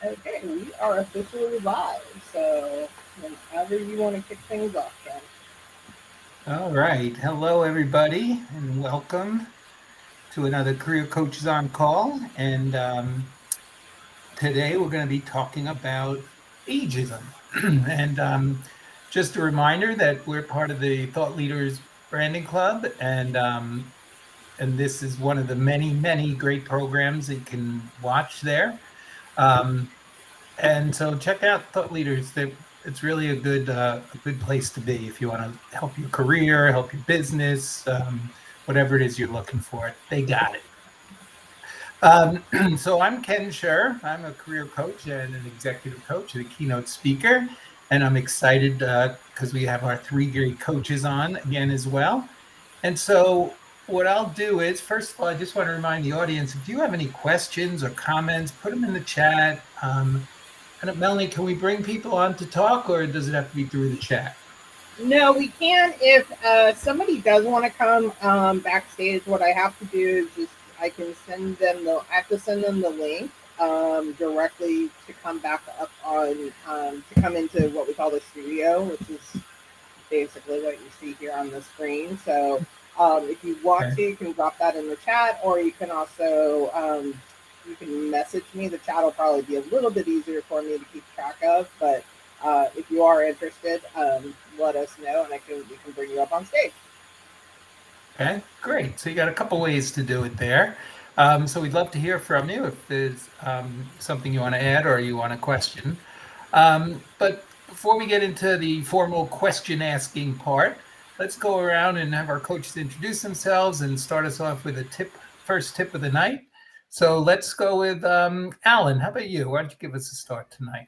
Okay, we are officially live. So whenever you want to kick things off, Ken. All right. Hello, everybody, and welcome to another Career Coaches on Call. And today we're going to be talking about ageism. and just a reminder that we're part of the Thought Leaders Branding Club, and this is one of the many, many great programs that you can watch there. Um, and so check out Thought Leaders. It's really a good place to be if you want to help your career, help your business, whatever it is you're looking for. They got it. So I'm Ken Scher. I'm a career coach and an executive coach and a keynote speaker. And I'm excited because we have our three great coaches on again as well. And so what I'll do is, first of all, I just want to remind the audience, if you have any questions or comments, put them in the chat. And Melanie, can we bring people on to talk, or does it have to be through the chat? No, we can. If somebody does want to come backstage, what I have to do is just I can send them the. I have to send them the link directly to come back up on to come into what we call the studio, which is basically what you see here on the screen. So if you want Okay. to, you can drop that in the chat, or you can also you can message me. The chat will probably be a little bit easier for me to keep track of, but if you are interested, let us know, and we can bring you up on stage. Okay, great. So you got a couple ways to do it there. So we'd love to hear from you if there's something you want to add or you want to question. But before we get into the formal question asking part, let's go around and have our coaches introduce themselves and start us off with a first tip of the night. So let's go with Alan. How about you? Why don't you give us a start tonight?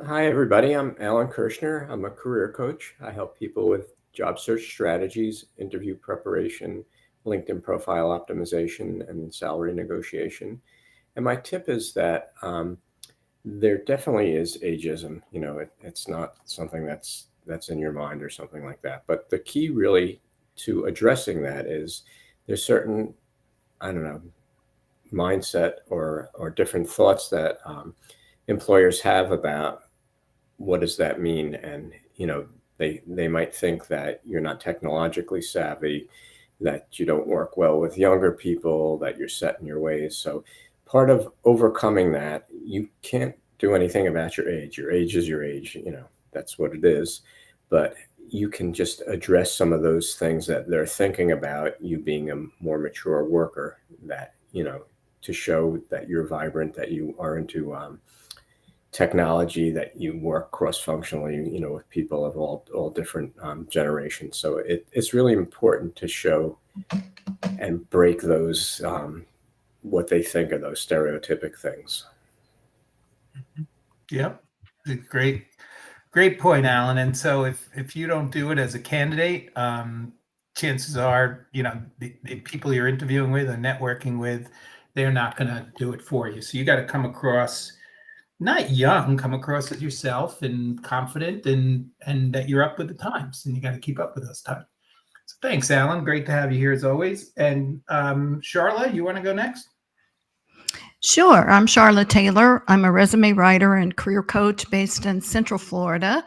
Hi, everybody. I'm Alan Kirshner. I'm a career coach. I help people with job search strategies, interview preparation, LinkedIn profile optimization, and salary negotiation. And my tip is that there definitely is ageism. It's not something that's in your mind or something like that. But the key, really, to addressing that is there's certain, I don't know, mindset or different thoughts that employers have about what does that mean? And they might think that you're not technologically savvy, that you don't work well with younger people, that you're set in your ways. So part of overcoming that, you can't do anything about your age. Your age is your age. That's what it is. But you can just address some of those things that they're thinking about you being a more mature worker, that to show that you're vibrant, that you are into technology, that you work cross-functionally, with people of all different generations. So it's really important to show and break those what they think of those stereotypic things. Yep. Great, great point, Alan. And so if you don't do it as a candidate, chances are, the people you're interviewing with or networking with, they're not going to do it for you. So you got to come across not young, come across as yourself and confident and that you're up with the times and you got to keep up with those times. So thanks, Alan. Great to have you here as always. And Charla, you want to go next? Sure. I'm Charlotte Taylor. I'm a resume writer and career coach based in Central Florida,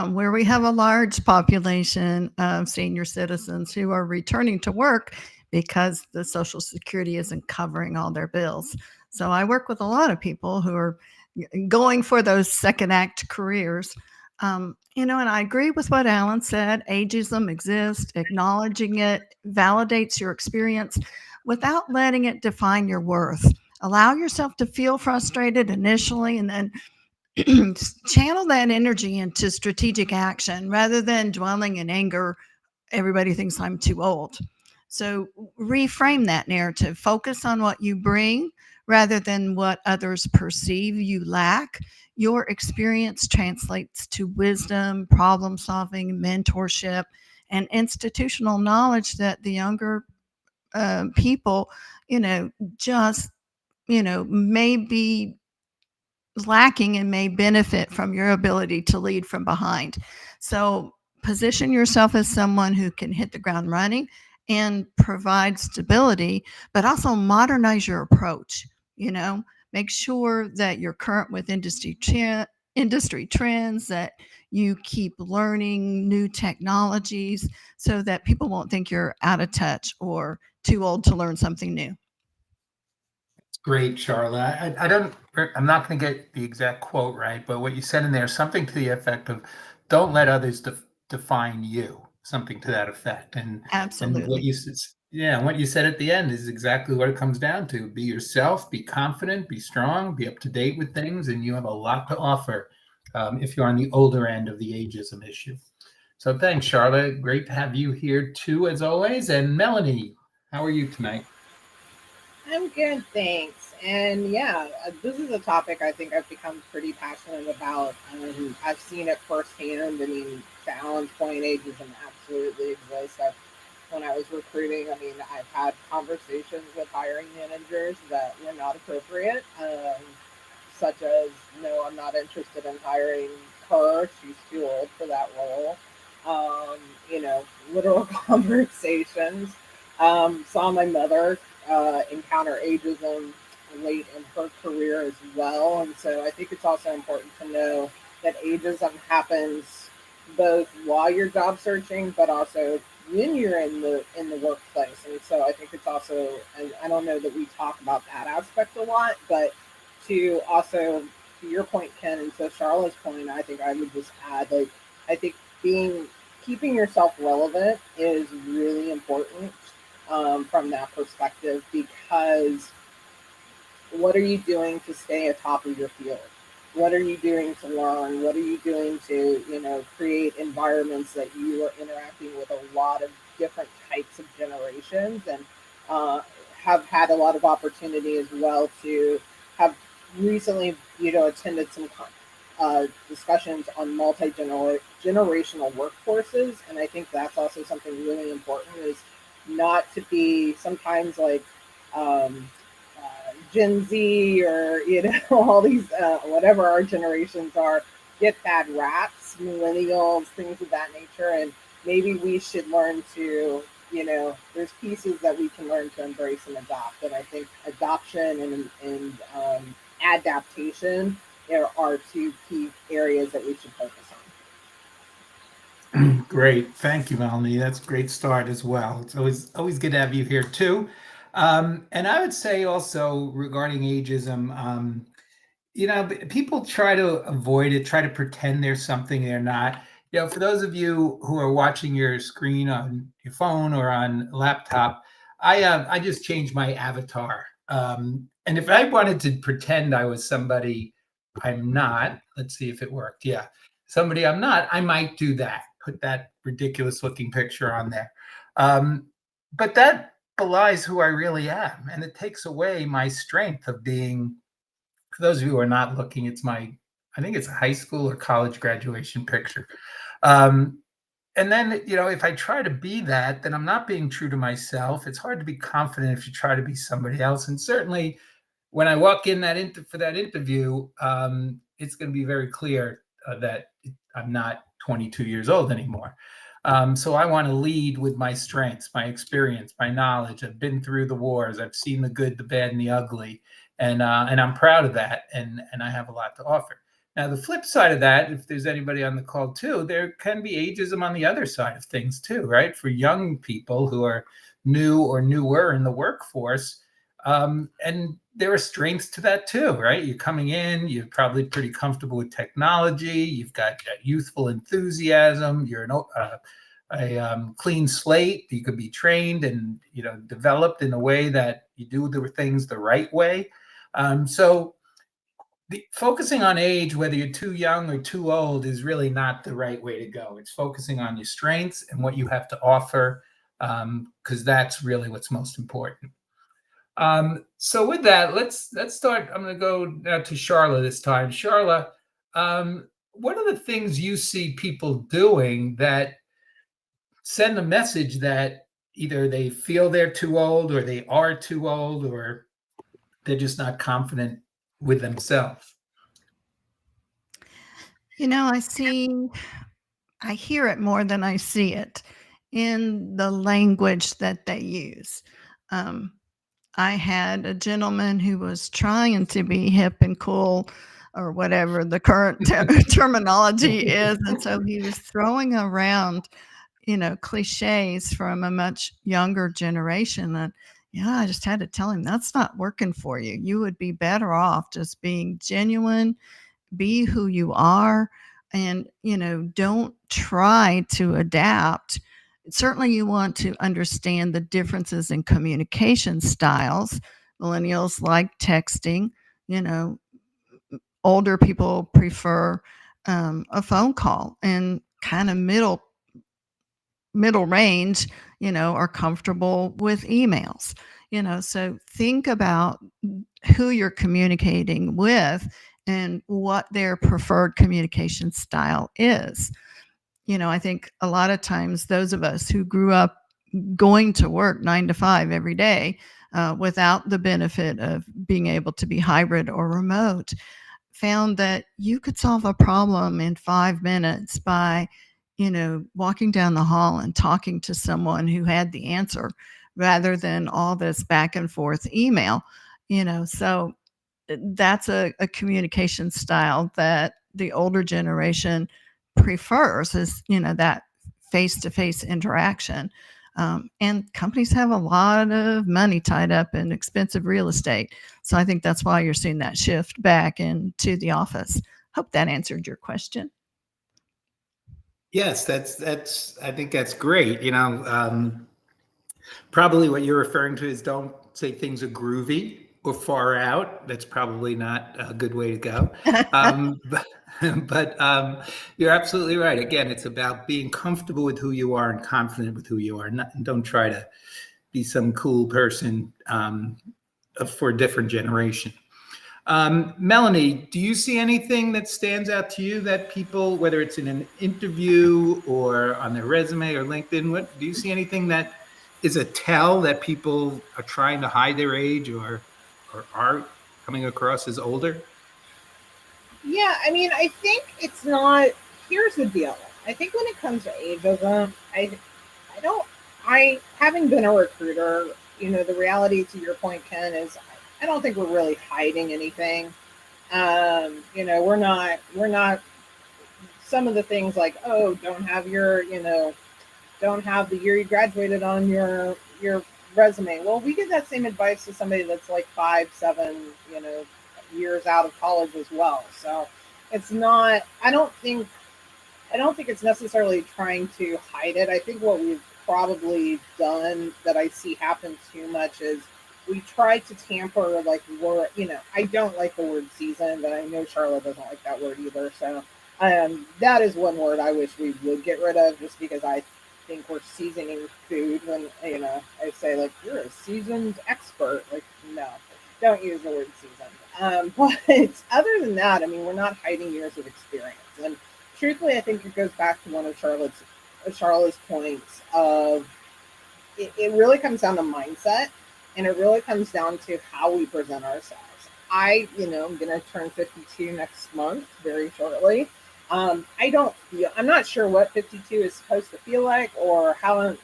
where we have a large population of senior citizens who are returning to work because the Social Security isn't covering all their bills. So I work with a lot of people who are going for those second act careers. And I agree with what Alan said. Ageism exists. Acknowledging it validates your experience without letting it define your worth. Allow yourself to feel frustrated initially and then channel that energy into strategic action rather than dwelling in anger. Everybody thinks I'm too old. So reframe that narrative. Focus on what you bring rather than what others perceive you lack. Your experience translates to wisdom, problem solving, mentorship, and institutional knowledge that the younger people, just may be lacking and may benefit from your ability to lead from behind. So position yourself as someone who can hit the ground running and provide stability, but also modernize your approach. make sure that you're current with industry trends, that you keep learning new technologies so that people won't think you're out of touch or too old to learn something new. Great, Charla. I don't, I'm not going to get the exact quote right, but what you said in there, something to the effect of, don't let others define you, something to that effect. And what Absolutely. you said, yeah, what you said at the end is exactly what it comes down to. Be yourself, be confident, be strong, be up to date with things, and you have a lot to offer if you're on the older end of the ageism issue. So thanks, Charlotte. Great to have you here too, as always. And Melanie, how are you tonight? I'm good, thanks. And yeah, this is a topic I think I've become pretty passionate about. I've seen it firsthand. I mean, to Alan's point, ageism absolutely exists. When I was recruiting, I mean, I've had conversations with hiring managers that were not appropriate, such as, no, I'm not interested in hiring her. She's too old for that role. Um, Literal conversations. Saw my mother encounter ageism late in her career as well. And so I think it's also important to know that ageism happens both while you're job searching, but also when you're in the workplace. And so I think it's also, and I don't know that we talk about that aspect a lot, but to also, to your point, Ken, and to Charlotte's point, I think I would just add, like, I think keeping yourself relevant is really important from that perspective, because what are you doing to stay atop of your field? What are you doing to learn? What are you doing to, create environments that you are interacting with a lot of different types of generations, and have had a lot of opportunity as well to have recently, attended some discussions on multi-generational workforces. And I think that's also something really important, is not to be sometimes like Gen Z, or all these whatever our generations are, get bad raps, millennials, things of that nature. And maybe we should learn to, there's pieces that we can learn to embrace and adopt. And I think adoption and adaptation are two key areas that we should focus on. Great. Thank you, Melanie. That's a great start as well. It's always good to have you here too. And I would say also regarding ageism, people try to avoid it, try to pretend there's something they're not. For those of you who are watching your screen on your phone or on a laptop, I just changed my avatar. And if I wanted to pretend I was somebody I'm not, let's see if it worked. Yeah, somebody I'm not, I might do that. Put that ridiculous looking picture on there. But that belies who I really am, and it takes away my strength of being. For those of you who are not looking, I think it's a high school or college graduation picture. Um, and then, if I try to be that, then I'm not being true to myself. It's hard to be confident if you try to be somebody else. And certainly when I walk in for that interview, it's going to be very clear that I'm not 22 years old anymore. So I want to lead with my strengths, my experience, my knowledge. I've been through the wars. I've seen the good, the bad, and the ugly, and I'm proud of that. And I have a lot to offer. Now, the flip side of that, if there's anybody on the call too, there can be ageism on the other side of things too, right? For young people who are new or newer in the workforce, and there are strengths to that too, right? You're coming in, you're probably pretty comfortable with technology, you've got youthful enthusiasm, you're a clean slate. You could be trained and developed in a way that you do the things the right way. So focusing on age, whether you're too young or too old, is really not the right way to go. It's focusing on your strengths and what you have to offer, because that's really what's most important. So with that, let's start. I'm going to go now to Charla this time. Charla, what are the things you see people doing that send a message that either they feel they're too old, or they are too old, or they're just not confident with themselves? I hear it more than I see it in the language that they use. Um, I had a gentleman who was trying to be hip and cool or whatever the current terminology is. And so he was throwing around, cliches from a much younger generation that, yeah, I just had to tell him that's not working for you. You would be better off just being genuine, be who you are, and don't try to adapt. Certainly you want to understand the differences in communication styles. Millennials like texting. you know Older people prefer a phone call, and kind of middle range are comfortable with emails. So think about who you're communicating with and what their preferred communication style is. I think a lot of times those of us who grew up going to work 9 to 5 every day without the benefit of being able to be hybrid or remote found that you could solve a problem in 5 minutes by, walking down the hall and talking to someone who had the answer rather than all this back and forth email. So that's a communication style that the older generation prefers, is that face-to-face interaction. And companies have a lot of money tied up in expensive real estate, so I think that's why you're seeing that shift back into the office. Hope that answered your question. Yes, that's. I think that's great. Probably what you're referring to is don't say things are groovy or far out. That's probably not a good way to go. But you're absolutely right. Again, it's about being comfortable with who you are and confident with who you are. Don't try to be some cool person for a different generation. Melanie, do you see anything that stands out to you that people, whether it's in an interview or on their resume or LinkedIn, do you see anything that is a tell that people are trying to hide their age or are coming across as older? Yeah, I mean, I think it's not. Here's the deal. I think when it comes to ageism, I having been a recruiter, the reality to your point, Ken, is I don't think we're really hiding anything. We're not some of the things like, oh, don't have don't have the year you graduated on your resume. Well, we give that same advice to somebody that's like 5, 7, years out of college as well. So it's not. I don't think it's necessarily trying to hide it. I think what we've probably done that I see happen too much is we try to tamper like word. I don't like the word season, but I know Charlotte doesn't like that word either. So that is one word I wish we would get rid of, just because I think we're seasoning food when I say like you're a seasoned expert. Like, no, don't use the word seasoned. But other than that, I mean, we're not hiding years of experience. And truthfully, I think it goes back to one of Charlotte's points of it really comes down to mindset, and it really comes down to how we present ourselves. I'm going to turn 52 next month, very shortly. I'm not sure what 52 is supposed to feel like, or how, that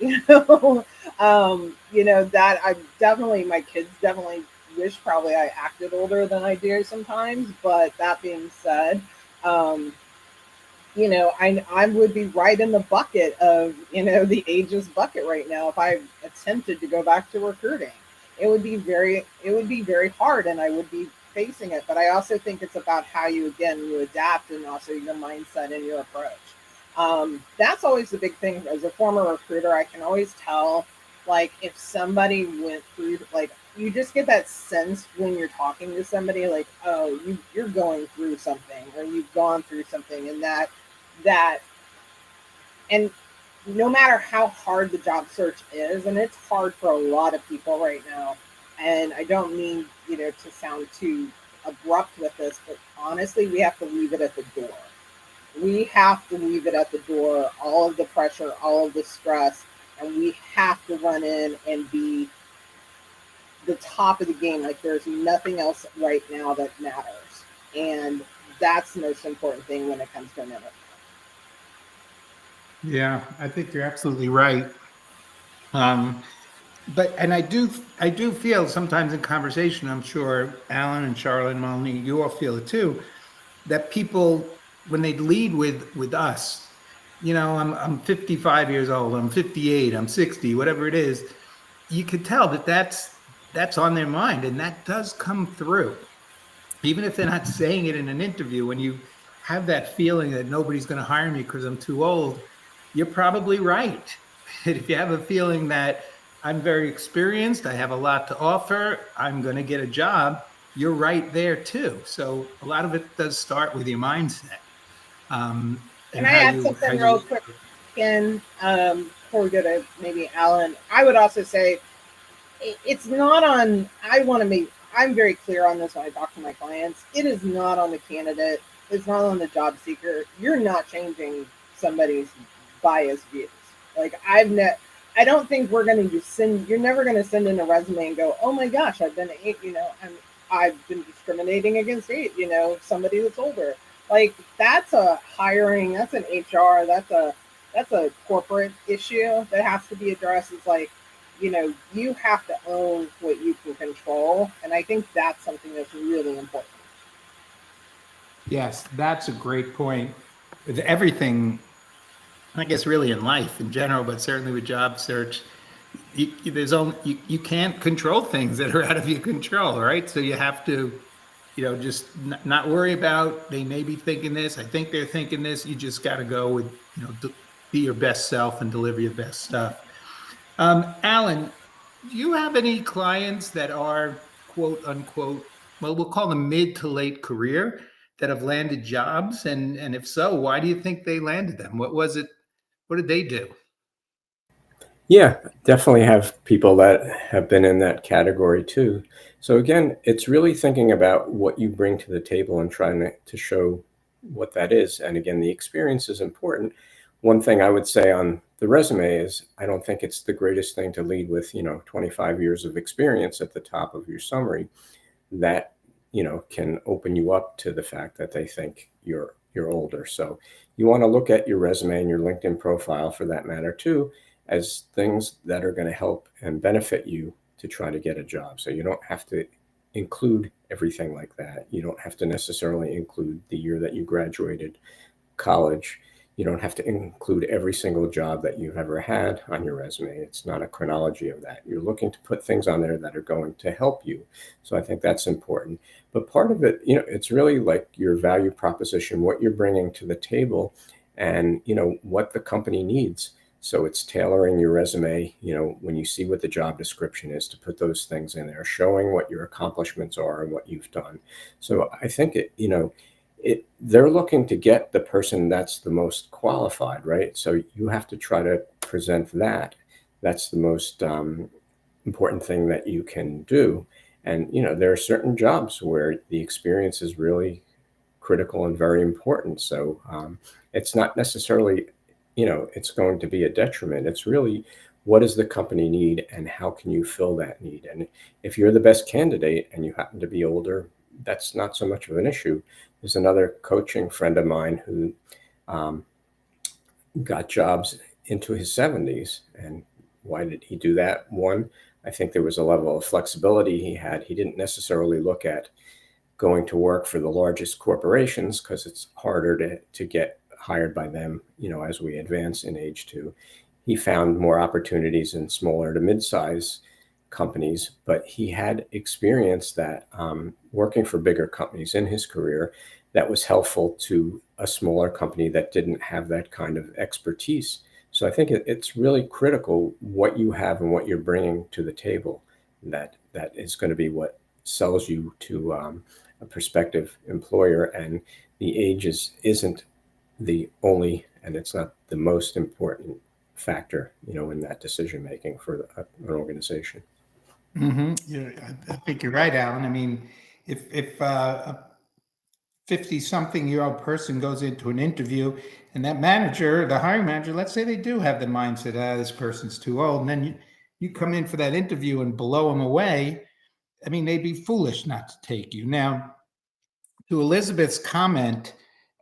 my kids definitely wish probably I acted older than I do sometimes. But that being said, I would be right in the bucket of, the ages bucket right now if I attempted to go back to recruiting. It would be very hard, and I would be facing it. But I also think it's about how you adapt, and also your mindset and your approach. That's always the big thing. As a former recruiter, I can always tell, like, if somebody went through, like, you just get that sense when you're talking to somebody, like, oh, you're going through something, or you've gone through something, and that and no matter how hard the job search is, and it's hard for a lot of people right now, and I don't mean, to sound too abrupt with this, but honestly, we have to leave it at the door. We have to leave it at the door, all of the pressure, all of the stress, and we have to run in and be the top of the game. Like, there's nothing else right now that matters. And that's the most important thing when it comes to an interview. Yeah, I think you're absolutely right. and I do feel sometimes in conversation, I'm sure Alan and Charlotte and Melanie, you all feel it too, that people, when they lead with us, I'm 55 years old, I'm 58, I'm 60, whatever it is, you could tell that that's on their mind, and that does come through. Even if they're not saying it in an interview, when you have that feeling that nobody's going to hire me because I'm too old, you're probably right. If you have a feeling that I'm very experienced, I have a lot to offer, I'm going to get a job, you're right there too. So a lot of it does start with your mindset. Can And I add something real quick, Ken, before we go to maybe Alan? I would also say it's not on, I'm very clear on this when I talk to my clients. It is not on the candidate. It's not on the job seeker. You're not changing somebody's biased views. Like I don't think you're never going to send in a resume and go, oh my gosh, I've been discriminating against somebody that's older. Like that's an HR, that's a corporate issue that has to be addressed. It's like, you have to own what you can control. And I think that's something that's really important. Yes, that's a great point. With everything, I guess really in life in general, but certainly with job search, you can't control things that are out of your control, right? So you have to, just not worry about, they may be thinking this, I think they're thinking this. You just got to go with, be your best self and deliver your best stuff. Alan, do you have any clients that are quote unquote, well, we'll call them mid to late career, that have landed jobs? And if so, why do you think they landed them? What was it? What did they do? Yeah, definitely have people that have been in that category too. So again, it's really thinking about what you bring to the table and trying to show what that is. And again, the experience is important. One thing I would say on the resume is I don't think it's the greatest thing to lead with, 25 years of experience at the top of your summary. That, can open you up to the fact that they think you're older. So you want to look at your resume and your LinkedIn profile, for that matter too, as things that are going to help and benefit you to try to get a job. So you don't have to include everything like that. You don't have to necessarily include the year that you graduated college. You don't have to include every single job that you've ever had on your resume. It's not a chronology of that. You're looking to put things on there that are going to help you. So I think that's important. But part of it, it's really like your value proposition, what you're bringing to the table, and, what the company needs. So it's tailoring your resume, when you see what the job description is, to put those things in there, showing what your accomplishments are and what you've done. So I think they're looking to get the person that's the most qualified, right? So you have to try to present that. That's the most important thing that you can do. And, there are certain jobs where the experience is really critical and very important. So it's not necessarily, it's going to be a detriment. It's really, what does the company need and how can you fill that need? And if you're the best candidate and you happen to be older, that's not so much of an issue. There's another coaching friend of mine who got jobs into his 70s. And why did he do that? One, I think there was a level of flexibility he had. He didn't necessarily look at going to work for the largest corporations because it's harder to get hired by them, as we advance in age too. He found more opportunities in smaller to mid-size companies, but he had experience that working for bigger companies in his career that was helpful to a smaller company that didn't have that kind of expertise. So I think it's really critical what you have and what you're bringing to the table. That is going to be what sells you to a prospective employer. And the age isn't the only, and it's not the most important factor, in that decision making for an organization. Mm-hmm. Yeah, I think you're right, Alan. I mean, if a 50-something-year-old person goes into an interview and that manager, the hiring manager, let's say they do have the mindset, this person's too old, and then you come in for that interview and blow them away, I mean, they'd be foolish not to take you. Now, to Elizabeth's comment,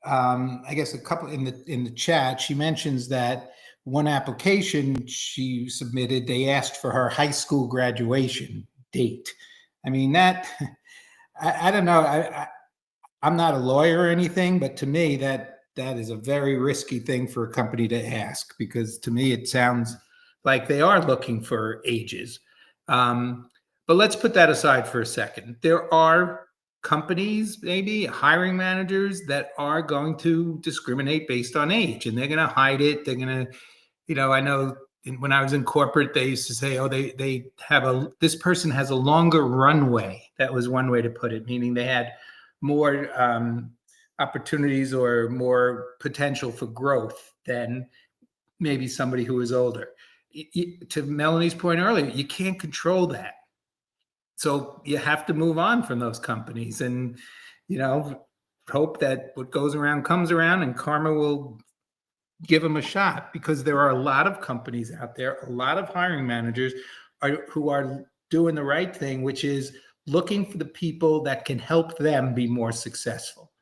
I guess a couple in the chat, she mentions that one application she submitted, they asked for her high school graduation date. I mean, that, I don't know. I'm not a lawyer or anything, but to me, that is a very risky thing for a company to ask, because to me, it sounds like they are looking for ages. But let's put that aside for a second. There are companies, maybe hiring managers, that are going to discriminate based on age, and they're going to hide it. They're going to, I know when I was in corporate, they used to say, oh, they have this person has a longer runway. That was one way to put it, meaning they had more opportunities or more potential for growth than maybe somebody who is older. To Melanie's point earlier, you can't control that. So you have to move on from those companies and, hope that what goes around comes around and karma will give them a shot, because there are a lot of companies out there, a lot of hiring managers who are doing the right thing, which is looking for the people that can help them be more successful.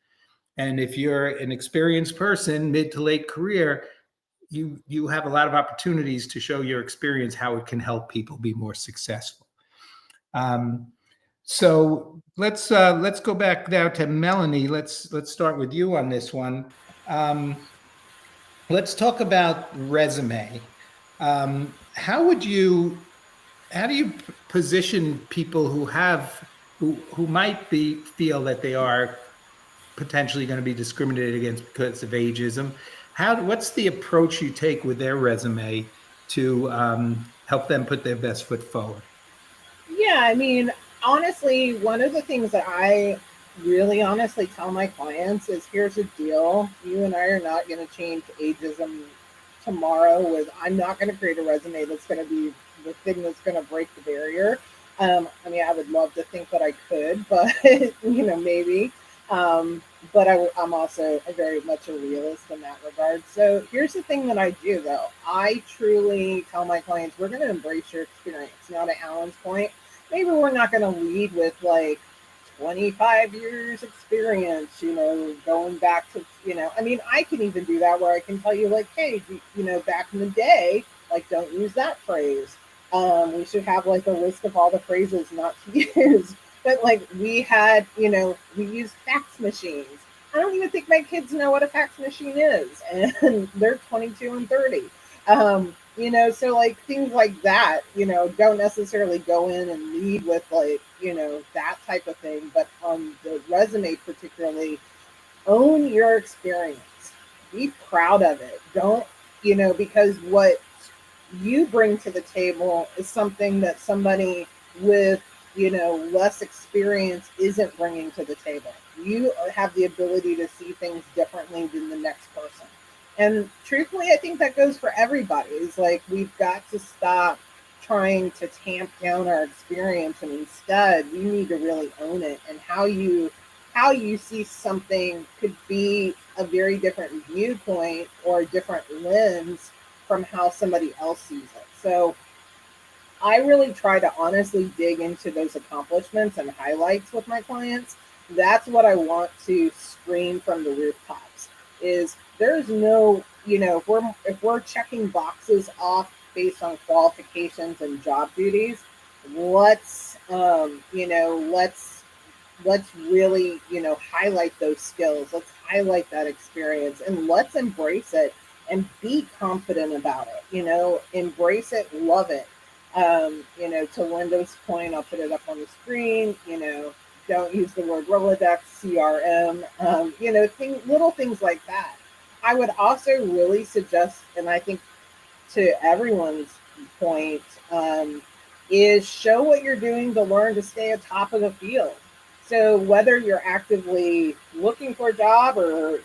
And if you're an experienced person, mid to late career, you have a lot of opportunities to show your experience, how it can help people be more successful. So let's go back now to Melanie. Let's start with you on this one. Let's talk about resume. How do you position people who might feel that they are potentially going to be discriminated against because of ageism? What's the approach you take with their resume to help them put their best foot forward? Yeah, I mean, honestly, one of the things that I really honestly tell my clients is, here's the deal. You and I are not going to change ageism tomorrow. I'm not going to create a resume that's going to be the thing that's going to break the barrier. I mean, I would love to think that I could, but, maybe. But I'm also very much a realist in that regard. So here's the thing that I do, though. I truly tell my clients, we're going to embrace your experience. Now, to Alan's point, maybe we're not going to lead with 25 years experience, going back to, I mean, I can even do that where I can tell you hey, back in the day, don't use that phrase. We should have a list of all the phrases not to use. But we had, we used fax machines. I don't even think my kids know what a fax machine is, and they're 22 and 30. So things like that, don't necessarily go in and lead with that type of thing. But on the resume particularly, own your experience. Be proud of it. Don't, because what you bring to the table is something that somebody with less experience isn't bringing to the table. You have the ability to see things differently than the next person. And truthfully, I think that goes for everybody. It's we've got to stop trying to tamp down our experience, and instead we need to really own it. And how you see something could be a very different viewpoint or a different lens from how somebody else sees it. So I really try to honestly dig into those accomplishments and highlights with my clients. That's what I want to scream from the rooftops. Is there's no, if we're checking boxes off based on qualifications and job duties, let's really, highlight those skills. Let's highlight that experience, and let's embrace it and be confident about it. Embrace it, love it. To Linda's point, I'll put it up on the screen, don't use the word Rolodex, CRM, little things like that. I would also really suggest, and I think to everyone's point, is show what you're doing to learn to stay atop of the field. So whether you're actively looking for a job or,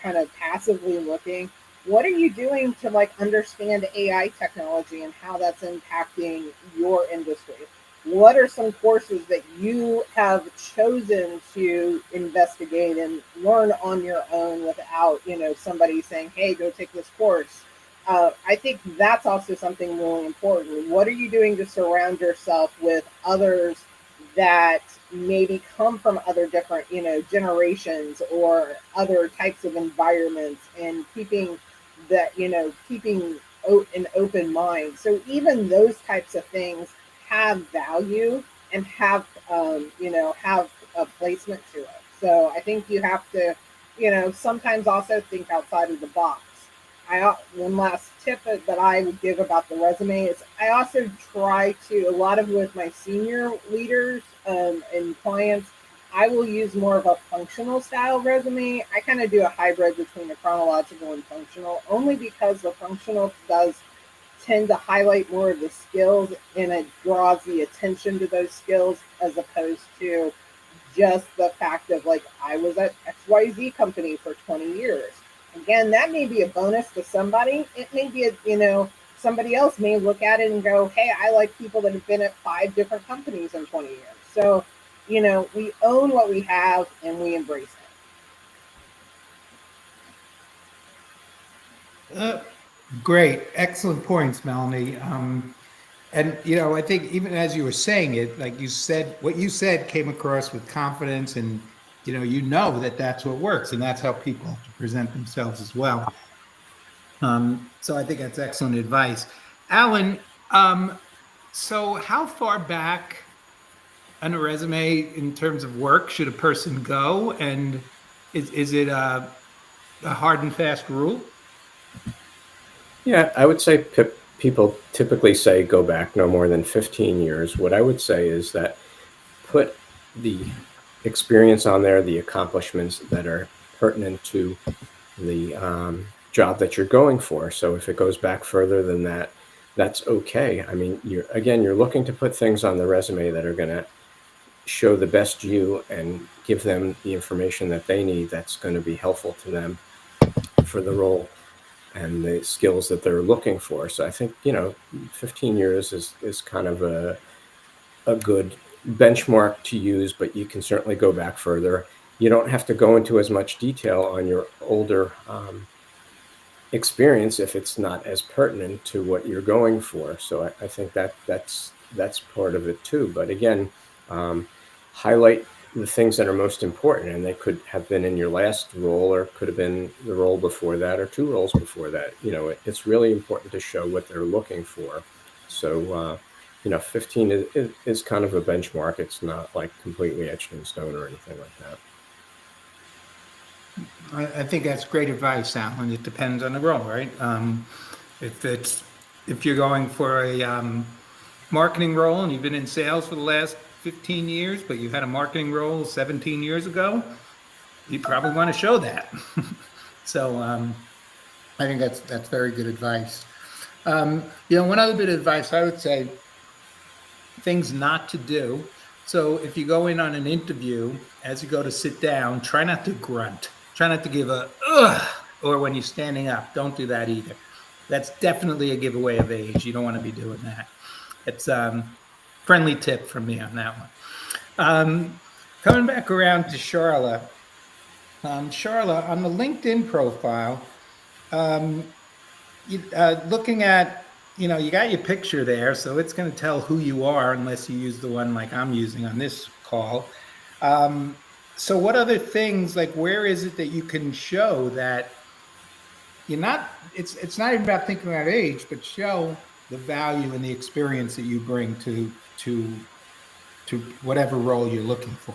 kind of passively looking, what are you doing to understand AI technology and how that's impacting your industry? What are some courses that you have chosen to investigate and learn on your own without, somebody saying, hey, go take this course? I think that's also something really important. What are you doing to surround yourself with others that maybe come from other different, generations or other types of environments, and keeping an open mind. So even those types of things have value and have have a placement to it. So I think you have to, sometimes also think outside of the box. One last tip that I would give about the resume is I also try to, a lot of with my senior leaders and clients, I will use more of a functional style resume. I kind of do a hybrid between the chronological and functional, only because the functional does tend to highlight more of the skills and it draws the attention to those skills as opposed to just the fact of like, I was at XYZ company for 20 years. Again, that may be a bonus to somebody. It may be, somebody else may look at it and go, hey, I like people that have been at 5 different companies in 20 years. So, we own what we have and we embrace it. Great. Excellent points, Melanie. And, I think even as you were saying it, like you said, what you said came across with confidence and, that that's what works and that's how people have to present themselves as well. So I think that's excellent advice. Alan, so how far back on a resume in terms of work should a person go? And is it a hard and fast rule? Yeah, I would say people typically say go back no more than 15 years. What I would say is that put the experience on there, the accomplishments that are pertinent to the job that you're going for. So if it goes back further than that, that's okay. I mean, you're looking to put things on the resume that are going to show the best you and give them the information that they need that's going to be helpful to them for the role and the skills that they're looking for. So I think, 15 years is kind of a good benchmark to use, but you can certainly go back further. You don't have to go into as much detail on your older experience if it's not as pertinent to what you're going for. So I think that's part of it too. But again, highlight the things that are most important, and they could have been in your last role or could have been the role before that or 2 roles before that. It's really important to show what they're looking for. So 15 is kind of a benchmark. It's not like completely etched in stone or anything like that. I think that's great advice, Alan. It depends on the role, right? If you're going for a marketing role and you've been in sales for the last 15 years, but you had a marketing role 17 years ago, you probably want to show that. So I think that's very good advice. One other bit of advice I would say, things not to do. So if you go in on an interview, as you go to sit down, try not to grunt. Try not to give a ugh, or when you're standing up, don't do that either. That's definitely a giveaway of age. You don't want to be doing that. It's friendly tip from me on that one. Coming back around to Charla. Charla, on the LinkedIn profile, looking at, you got your picture there, so it's going to tell who you are unless you use the one like I'm using on this call. So what other things, like where is it that you can show that you're not, it's not even about thinking about age, but show the value and the experience that you bring to whatever role you're looking for?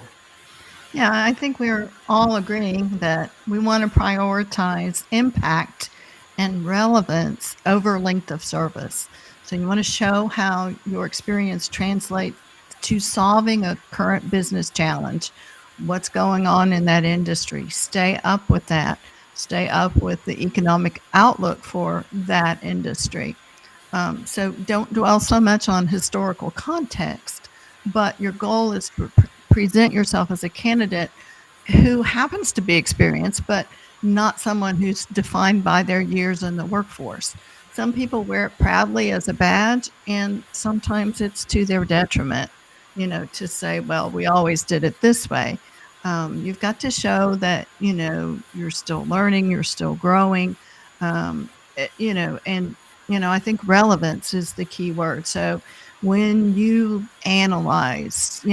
Yeah, I think we're all agreeing that we want to prioritize impact and relevance over length of service. So you want to show how your experience translates to solving a current business challenge, what's going on in that industry. Stay up with that. Stay up with the economic outlook for that industry. So don't dwell so much on historical context, but your goal is to present yourself as a candidate who happens to be experienced, but not someone who's defined by their years in the workforce. Some people wear it proudly as a badge, and sometimes it's to their detriment, to say, well, we always did it this way. You've got to show that, you're still learning, you're still growing, and, I think relevance is the key word. So when you analyze,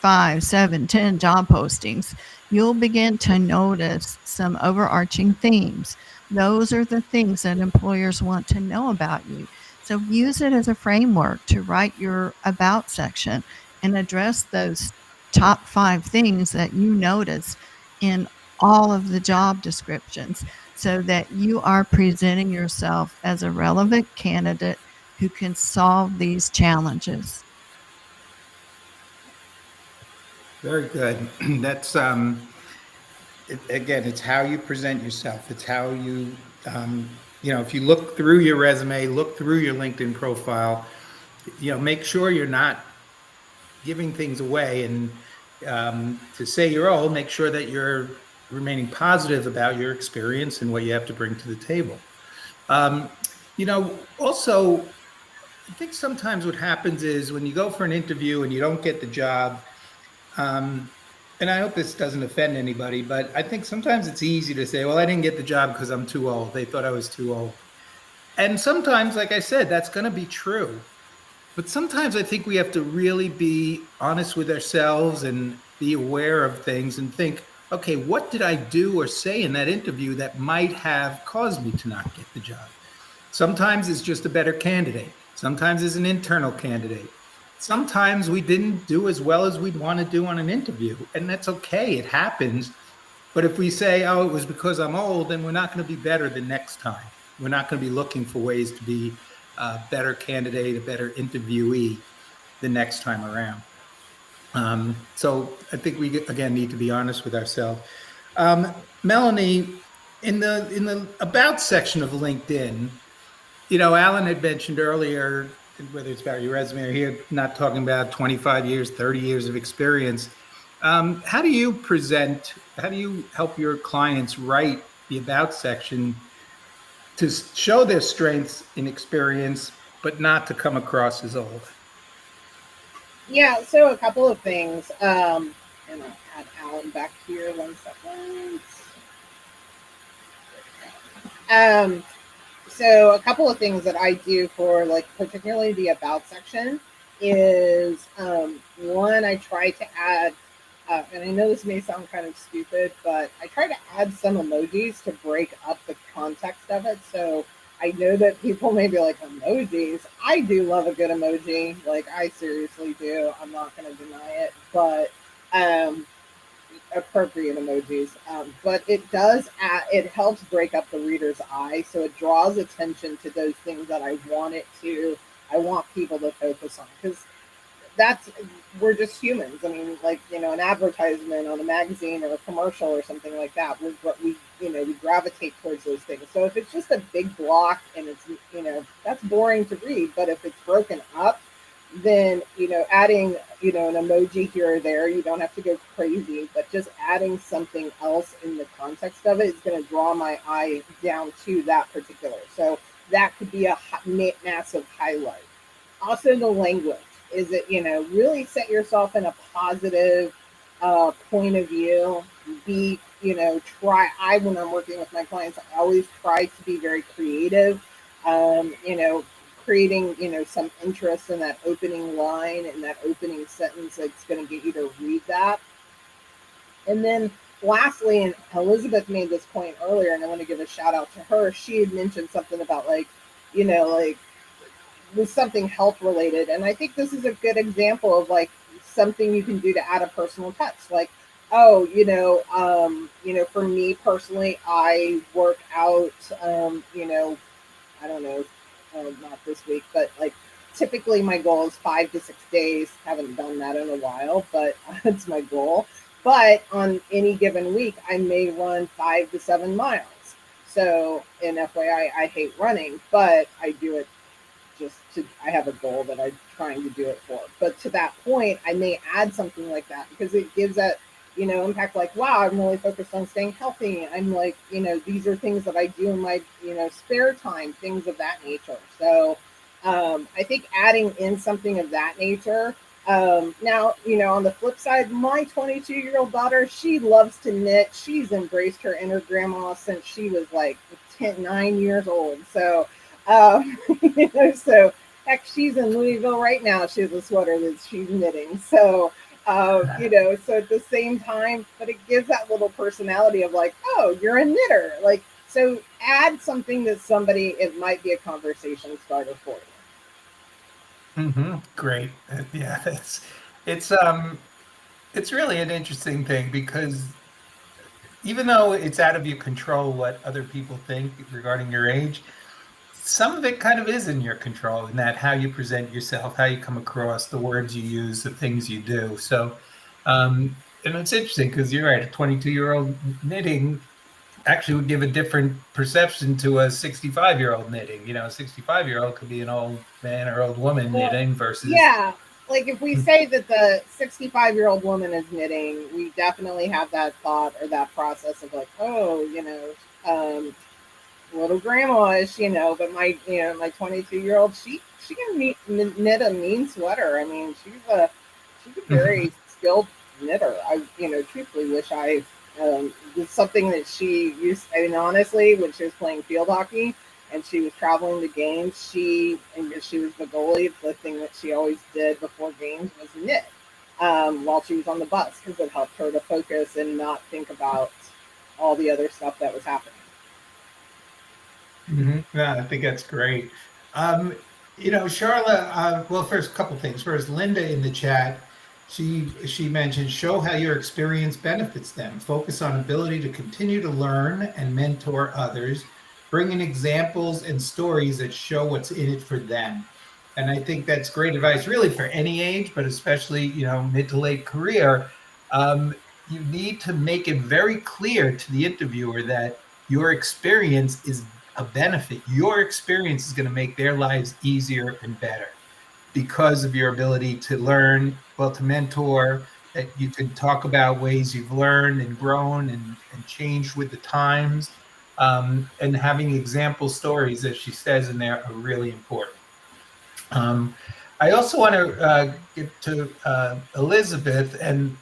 5, 7, 10 job postings, you'll begin to notice some overarching themes. Those are the things that employers want to know about you. So use it as a framework to write your about section and address those top 5 things that you notice in all of the job descriptions, so that you are presenting yourself as a relevant candidate who can solve these challenges. Very good. That's again, it's how you present yourself. It's how you, if you look through your resume, look through your LinkedIn profile, make sure you're not giving things away. And to say you're old, make sure that you're remaining positive about your experience and what you have to bring to the table. Also, I think sometimes what happens is when you go for an interview and you don't get the job, and I hope this doesn't offend anybody, but I think sometimes it's easy to say, well, I didn't get the job because I'm too old. They thought I was too old. And sometimes, like I said, that's going to be true. But sometimes I think we have to really be honest with ourselves and be aware of things and think, okay, what did I do or say in that interview that might have caused me to not get the job? Sometimes it's just a better candidate. Sometimes it's an internal candidate. Sometimes we didn't do as well as we'd want to do on an interview, and that's okay. It happens. But if we say, oh, it was because I'm old, then we're not going to be better the next time. We're not going to be looking for ways to be a better candidate, a better interviewee the next time around. So I think we, again, need to be honest with ourselves. Melanie, in the about section of LinkedIn, Alan had mentioned earlier, whether it's about your resume or here, not talking about 25 years, 30 years of experience. How do you help your clients write the about section to show their strengths in experience, but not to come across as old? Yeah, so a couple of things. And I'll add Alan back here 1 second. So a couple of things that I do for particularly the about section is one, I try to add, and I know this may sound kind of stupid, but I try to add some emojis to break up the context of it. So I know that people may be like, emojis. I do love a good emoji. I seriously do. I'm not going to deny it, but appropriate emojis. But it does it helps break up the reader's eye. So it draws attention to those things that I want people to focus on, because we're just humans. I mean, an advertisement on a magazine or a commercial or something like that, we gravitate towards those things. So if it's just a big block and it's, that's boring to read, but if it's broken up, then, adding, an emoji here or there, you don't have to go crazy, but just adding something else in the context of it is going to draw my eye down to that particular. So that could be a massive highlight. Also, the language. Is it, really set yourself in a positive point of view. When I'm working with my clients, I always try to be very creative, creating, some interest in that opening line and that opening sentence that's going to get you to read that. And then lastly, and Elizabeth made this point earlier, and I want to give a shout out to her. She had mentioned something about with something health related. And I think this is a good example of something you can do to add a personal touch. For me personally, I work out, I don't know, not this week, but typically my goal is 5 to 6 days. Haven't done that in a while, but it's my goal. But on any given week, I may run 5 to 7 miles. So in FYI, I hate running, but I do it I have a goal that I'm trying to do it for. But to that point, I may add something like that because it gives that, impact. Wow, I'm really focused on staying healthy. I'm these are things that I do in my, spare time, things of that nature. So I think adding in something of that nature. Now, on the flip side, my 22-year-old daughter, she loves to knit. She's embraced her inner grandma since she was 9 years old. So, so heck, she's in Louisville right now. She has a sweater that she's knitting. So, so at the same time, but it gives that little personality of oh, you're a knitter. So add something that somebody, it might be a conversation starter for you. Great. Yeah, it's it's really an interesting thing because even though it's out of your control what other people think regarding your age, some of it kind of is in your control in that how you present yourself, how you come across, the words you use, the things you do. So, and it's interesting because you're right, a 22-year-old knitting actually would give a different perception to a 65-year-old knitting. A 65-year-old could be an old man or old woman Well, knitting versus. yeah, like if we say that the 65-year-old woman is knitting, we definitely have that thought or that process of like, oh, little grandma is, but my 22-year-old, she can knit a mean sweater. I mean, she's a very skilled knitter. I truthfully wish I did something that she used. I mean, honestly, when she was playing field hockey and she was traveling to games, and she was the goalie, the thing that she always did before games was knit while she was on the bus, because it helped her to focus and not think about all the other stuff that was happening. Yeah, I think that's great. Charlotte, well, first, a couple things. First, Linda in the chat, she mentioned, show how your experience benefits them. Focus on ability to continue to learn and mentor others. Bring in examples and stories that show what's in it for them. And I think that's great advice, really, for any age, but especially, mid to late career. You need to make it very clear to the interviewer that your experience is a benefit. Your experience is going to make their lives easier and better because of your ability to learn, to mentor, that you can talk about ways you've learned and grown and changed with the times. And having example stories, as she says in there, are really important. I also want to get to Elizabeth and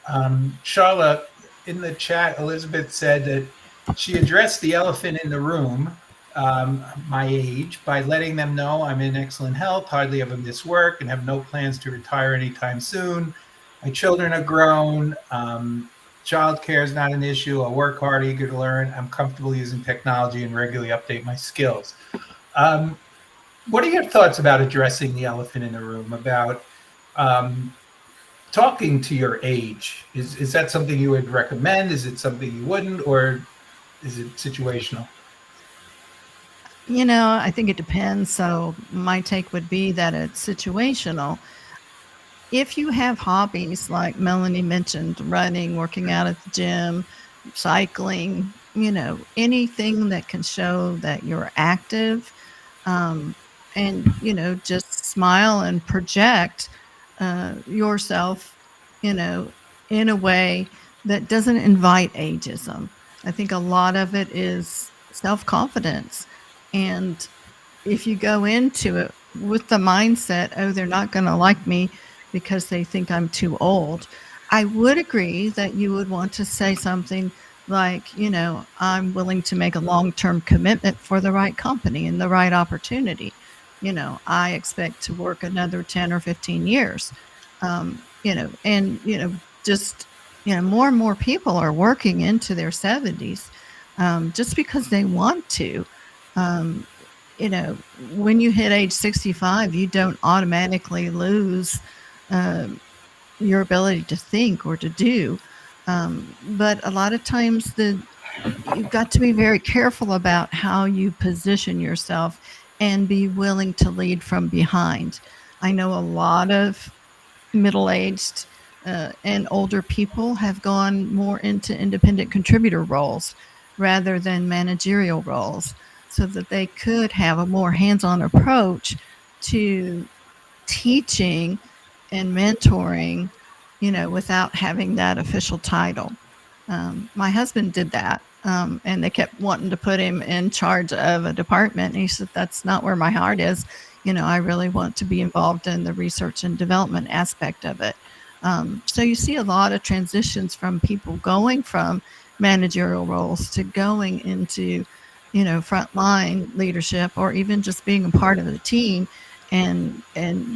Charlotte in the chat. Elizabeth said that she addressed the elephant in the room, my age, by letting them know I'm in excellent health, hardly ever miss work, and have no plans to retire anytime soon. My children are grown. Childcare is not an issue. I work hard, eager to learn. I'm comfortable using technology and regularly update my skills. What are your thoughts about addressing the elephant in the room, about talking to your age? Is that something you would recommend? Is it something you wouldn't, or is it situational? I think it depends. So my take would be that it's situational. If you have hobbies like Melanie mentioned, running, working out at the gym, cycling, anything that can show that you're active, and just smile and project yourself in a way that doesn't invite ageism. I think a lot of it is self-confidence, and if you go into it with the mindset, oh, they're not going to like me because they think I'm too old, I would agree that you would want to say something like, I'm willing to make a long-term commitment for the right company and the right opportunity. I expect to work another 10 or 15 years. Just, more and more people are working into their 70s just because they want to. When you hit age 65, you don't automatically lose your ability to think or to do. But a lot of times you've got to be very careful about how you position yourself and be willing to lead from behind. I know a lot of middle-aged and older people have gone more into independent contributor roles rather than managerial roles, so that they could have a more hands-on approach to teaching and mentoring, without having that official title. My husband did that, and they kept wanting to put him in charge of a department. And he said, that's not where my heart is. I really want to be involved in the research and development aspect of it. So you see a lot of transitions from people going from managerial roles to going into, frontline leadership, or even just being a part of the team and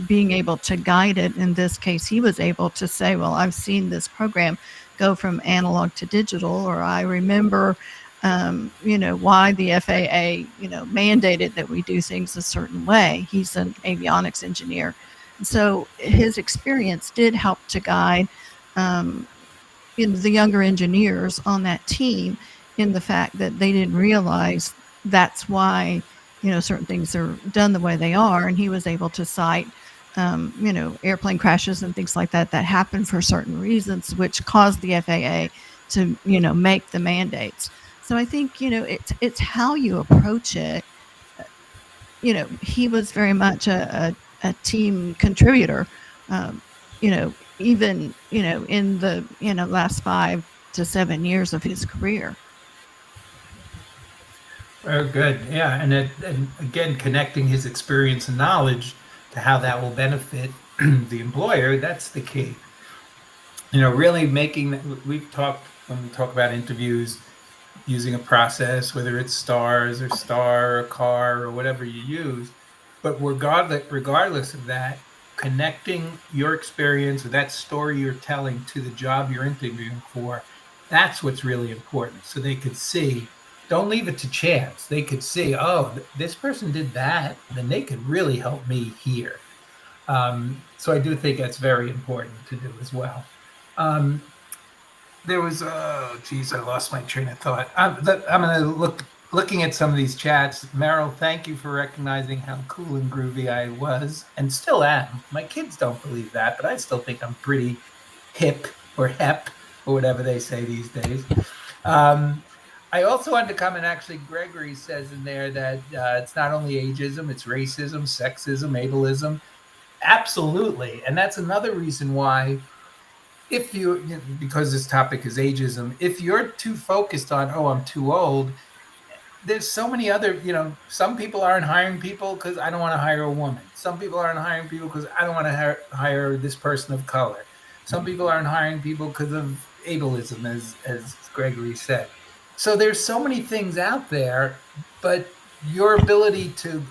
being able to guide it. In this case, he was able to say, well, I've seen this program go from analog to digital, or I remember why the FAA, mandated that we do things a certain way. He's an avionics engineer. And so his experience did help to guide the younger engineers on that team in the fact that they didn't realize that's why, certain things are done the way they are. And he was able to cite, airplane crashes and things like that happen for certain reasons, which caused the FAA to, make the mandates. So I think, it's how you approach it. He was very much a team contributor, even, in the, last 5 to 7 years of his career. Very good. Yeah. And again, connecting his experience and knowledge to how that will benefit the employer, that's the key. Really we've talked, when we talk about interviews, using a process, whether it's STARS or STAR or CAR or whatever you use. But regardless of that, connecting your experience or that story you're telling to the job you're interviewing for, that's what's really important. So they could see, don't leave it to chance. They could see, oh, this person did that, then they could really help me here. So I do think that's very important to do as well. There was, oh geez, I lost my train of thought. I'm going to looking at some of these chats. Meryl, thank you for recognizing how cool and groovy I was and still am. My kids don't believe that, but I still think I'm pretty hip or hep or whatever they say these days. I also wanted to comment, actually, Gregory says in there that it's not only ageism, it's racism, sexism, ableism. Absolutely. And that's another reason why, because this topic is ageism, if you're too focused on, oh, I'm too old, there's so many other, some people aren't hiring people because I don't want to hire a woman. Some people aren't hiring people because I don't want to hire this person of color. Some people aren't hiring people because of ableism, as Gregory said. So there's so many things out there, but your ability to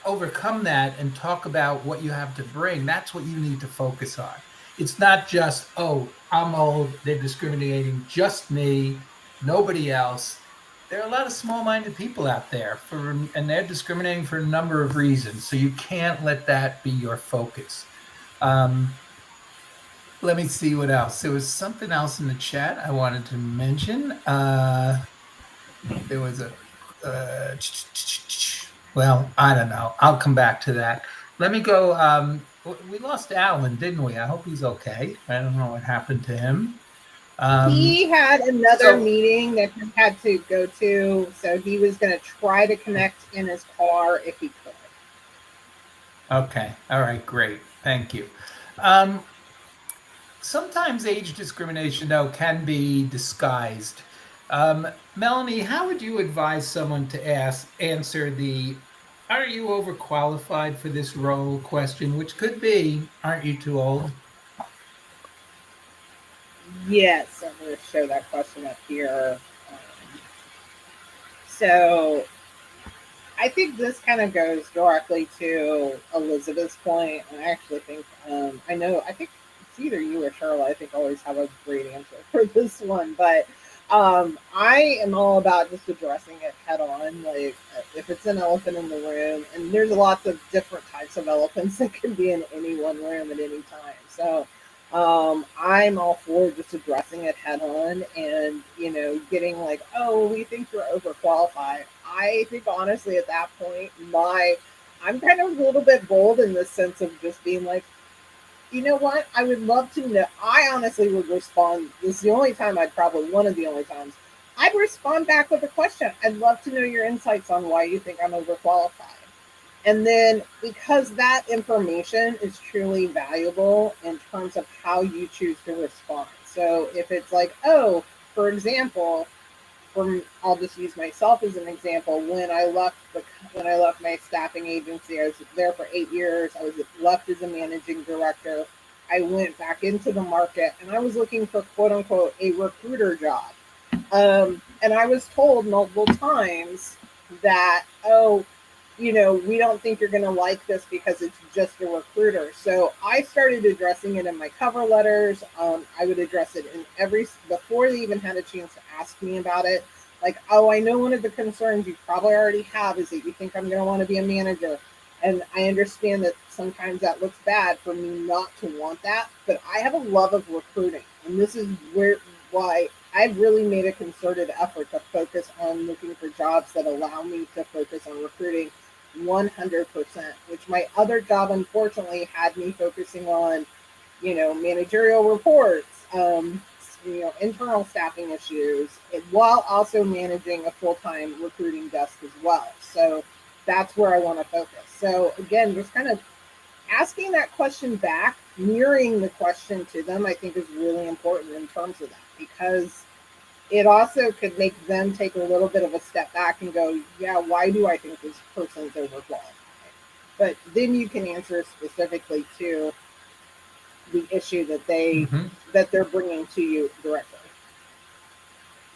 overcome that and talk about what you have to bring, that's what you need to focus on. It's not just, oh, I'm old, they're discriminating just me, nobody else. There are a lot of small-minded people out there, and they're discriminating for a number of reasons. So you can't let that be your focus. Let me see what else. There was something else in the chat I wanted to mention. There was well, I don't know. I'll come back to that. Let me go. We lost Alan, didn't we? I hope he's okay. I don't know what happened to him. He had another meeting that he had to go to, so he was going to try to connect in his car if he could. Okay. All right. Great. Thank you. Sometimes age discrimination, though, can be disguised. Melanie, how would you advise someone to answer the "Are you overqualified for this role?" question, which could be, "Aren't you too old?" Yes, I'm going to show that question up here. So I think this kind of goes directly to Elizabeth's point. And I actually think, I think it's either you or Charlotte, I think always have a great answer for this one. But I am all about just addressing it head on. Like, if it's an elephant in the room, and there's lots of different types of elephants that can be in any one room at any time. So I'm all for just addressing it head on and, getting like, oh, we think you're overqualified. I think honestly at that point, I'm kind of a little bit bold in the sense of just being like, you know what? I would love to know. I honestly would respond. This is the only time one of the only times I'd respond back with a question. I'd love to know your insights on why you think I'm overqualified. And then, because that information is truly valuable in terms of how you choose to respond. So if it's like, oh, for example, I'll just use myself as an example. When I left my staffing agency, I was there for 8 years. I was left as a managing director. I went back into the market and I was looking for quote unquote a recruiter job. And I was told multiple times that, oh, we don't think you're going to like this because it's just a recruiter. So I started addressing it in my cover letters. I would address it in before they even had a chance to ask me about it. Like, oh, I know one of the concerns you probably already have is that you think I'm going to want to be a manager. And I understand that sometimes that looks bad for me not to want that, but I have a love of recruiting. And this is why I've really made a concerted effort to focus on looking for jobs that allow me to focus on recruiting 100%, which my other job unfortunately had me focusing on, managerial reports, internal staffing issues, while also managing a full-time recruiting desk as well. So that's where I want to focus. So again, just kind of asking that question back, mirroring the question to them, I think is really important in terms of that, because it also could make them take a little bit of a step back and go, yeah, why do I think this person's overqualified? But then you can answer specifically to the issue that they're bringing to you directly.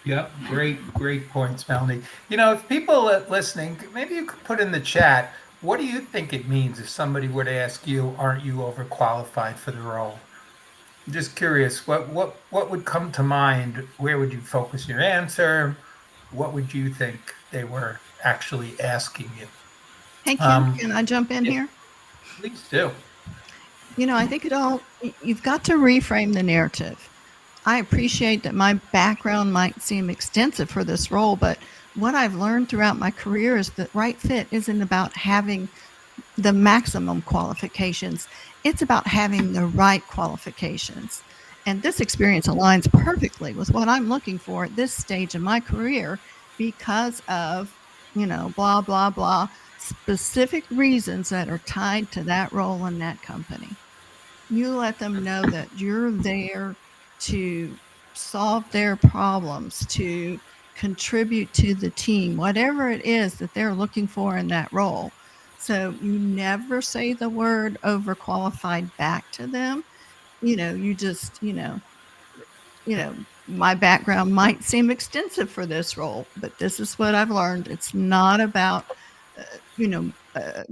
Yep, great points, Melanie. If people are listening, maybe you could put in the chat, what do you think it means if somebody were to ask you, aren't you overqualified for the role? I'm just curious, what would come to mind? Where would you focus your answer? What would you think they were actually asking you? Hey, Ken, can I jump in Yeah, here? please do. I think you've got to reframe the narrative. I appreciate that my background might seem extensive for this role, but what I've learned throughout my career is that right fit isn't about having the maximum qualifications. It's about having the right qualifications. And this experience aligns perfectly with what I'm looking for at this stage of my career because of, blah, blah, blah, specific reasons that are tied to that role in that company. You let them know that you're there to solve their problems, to contribute to the team, whatever it is that they're looking for in that role. So you never say the word overqualified back to them. You just, my background might seem extensive for this role, but this is what I've learned. It's not about, uh, you know, uh,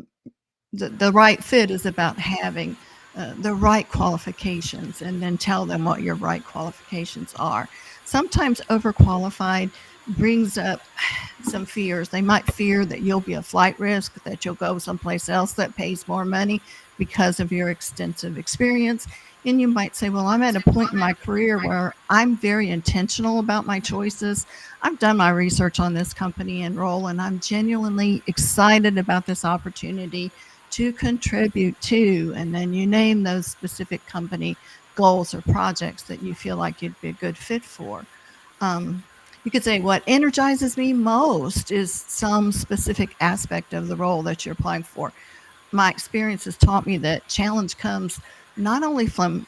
the right fit is about having the right qualifications, and then tell them what your right qualifications are. Sometimes overqualified brings up some fears. They might fear that you'll be a flight risk, that you'll go someplace else that pays more money because of your extensive experience. And you might say, well, I'm at a point in my career where I'm very intentional about my choices. I've done my research on this company and role, and I'm genuinely excited about this opportunity to contribute to, and then you name those specific company goals or projects that you feel like you'd be a good fit for. You could say what energizes me most is some specific aspect of the role that you're applying for. My experience has taught me that challenge comes not only from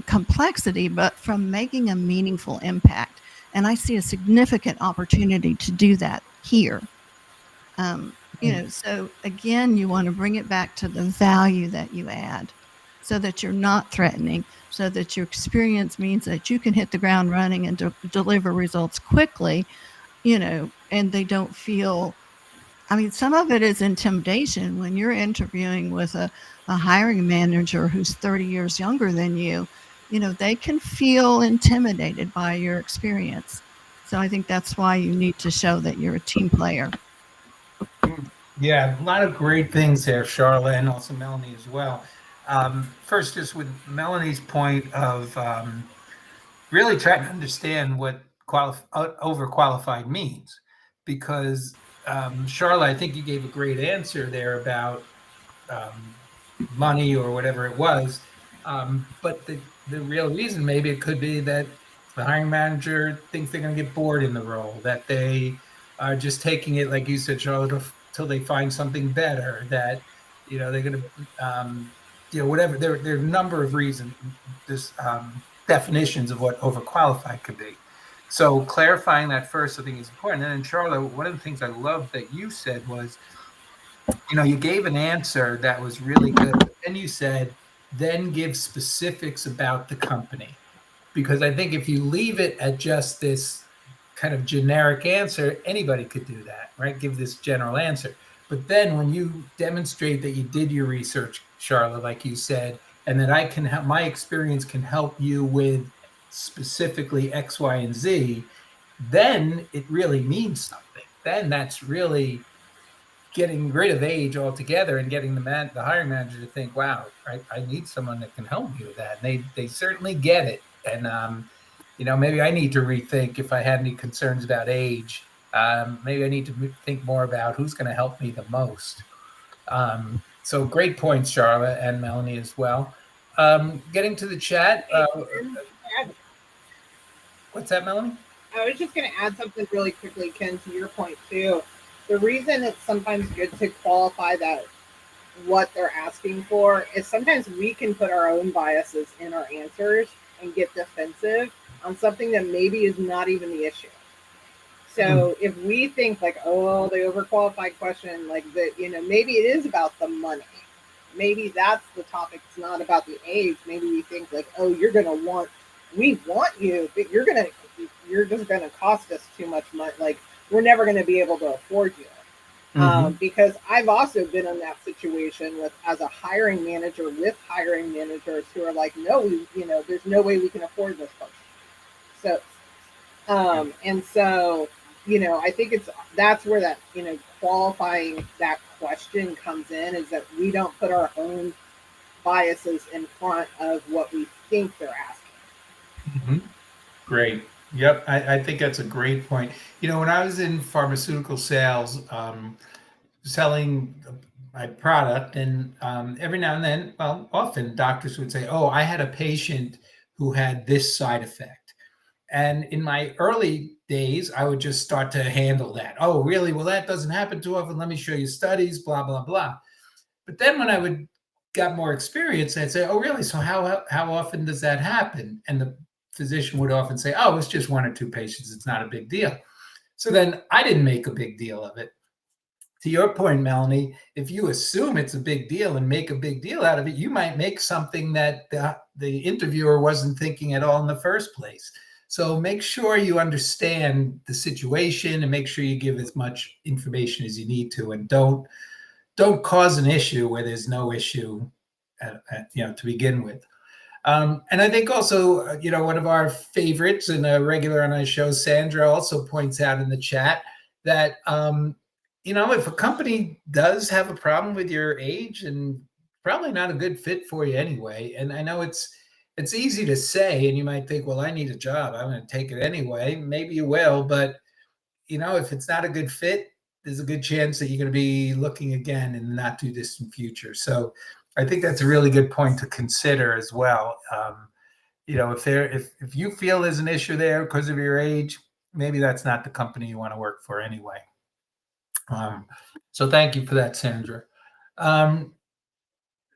complexity, but from making a meaningful impact. And I see a significant opportunity to do that here. So again, you want to bring it back to the value that you add so that you're not threatening, so that your experience means that you can hit the ground running and deliver results quickly, and they don't feel. I mean, some of it is intimidation when you're interviewing with a hiring manager who's 30 years younger than you. They can feel intimidated by your experience. So I think that's why you need to show that you're a team player. Yeah, a lot of great things there, Charlotte, and also Melanie as well. First, just with Melanie's point of really trying to understand what overqualified means, because Charlotte, I think you gave a great answer there about money or whatever it was. But the real reason, maybe it could be that the hiring manager thinks they're going to get bored in the role, that they are just taking it, like you said, Charlotte, till they find something better, that, they're going to, whatever. There are a number of reasons, this definitions of what overqualified could be. So clarifying that first, I think, is important. And then, Charlotte, one of the things I love that you said was, you gave an answer that was really good. But then you said, then give specifics about the company. Because I think if you leave it at just this kind of generic answer, anybody could do that, right? Give this general answer. But then when you demonstrate that you did your research, Charlotte, like you said, and that I can my experience can help you with specifically X, Y, and Z, then it really means something. Then that's really getting rid of age altogether and getting the hiring manager to think, wow, I need someone that can help me with that. And they certainly get it. And maybe I need to rethink if I had any concerns about age. Maybe I need to think more about who's going to help me the most. So great points, Charlotte and Melanie as well. Getting to the chat. What's that, Melanie? I was just going to add something really quickly, Ken, to your point too. The reason it's sometimes good to qualify that what they're asking for is sometimes we can put our own biases in our answers and get defensive on something that maybe is not even the issue. So if we think like, oh, the overqualified question, like that, maybe it is about the money. Maybe that's the topic. It's not about the age. Maybe we think like, oh, we want you, but you're just gonna cost us too much money. Like we're never gonna be able to afford you. Because I've also been in that situation as a hiring manager with hiring managers who are like, no, there's no way we can afford this person. So, and so, I think that's where that, qualifying that question comes in, is that we don't put our own biases in front of what we think they're asking. Great. Yep. I think that's a great point. When I was in pharmaceutical sales, selling my product, and every now and then, well, often doctors would say, oh, I had a patient who had this side effect. And in my early days, I would just start to handle that. Oh, really? Well, that doesn't happen too often. Let me show you studies, blah, blah, blah. But then when I got more experience, I'd say, oh, really? So how often does that happen? And the physician would often say, oh, it's just 1 or 2 patients. It's not a big deal. So then I didn't make a big deal of it. To your point, Melanie, if you assume it's a big deal and make a big deal out of it, you might make something that the interviewer wasn't thinking at all in the first place. So make sure you understand the situation and make sure you give as much information as you need to, and don't cause an issue where there's no issue, to begin with. And I think also, one of our favorites and a regular on our show, Sandra, also points out in the chat that, if a company does have a problem with your age, and probably not a good fit for you anyway. And I know it's easy to say, and you might think, well, I need a job, I'm going to take it anyway. Maybe you will, but if it's not a good fit, there's a good chance that you're going to be looking again in the not too distant future. So I think that's a really good point to consider as well. If you feel there's an issue there because of your age, maybe that's not the company you want to work for anyway. So thank you for that, Sandra.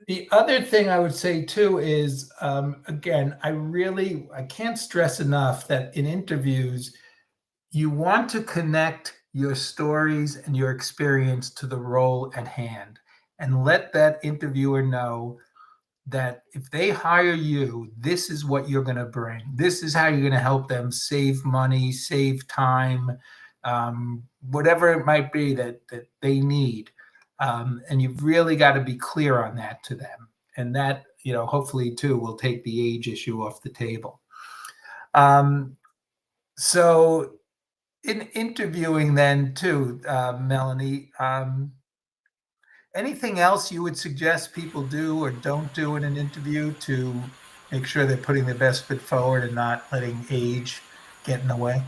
The other thing I would say too is, again, I can't stress enough that in interviews, you want to connect your stories and your experience to the role at hand, and let that interviewer know that if they hire you, this is what you're going to bring. This is how you're going to help them save money, save time, whatever it might be that they need. And you've really got to be clear on that to them. And that, hopefully too, will take the age issue off the table. So in interviewing then too, Melanie, anything else you would suggest people do or don't do in an interview to make sure they're putting their best foot forward and not letting age get in the way?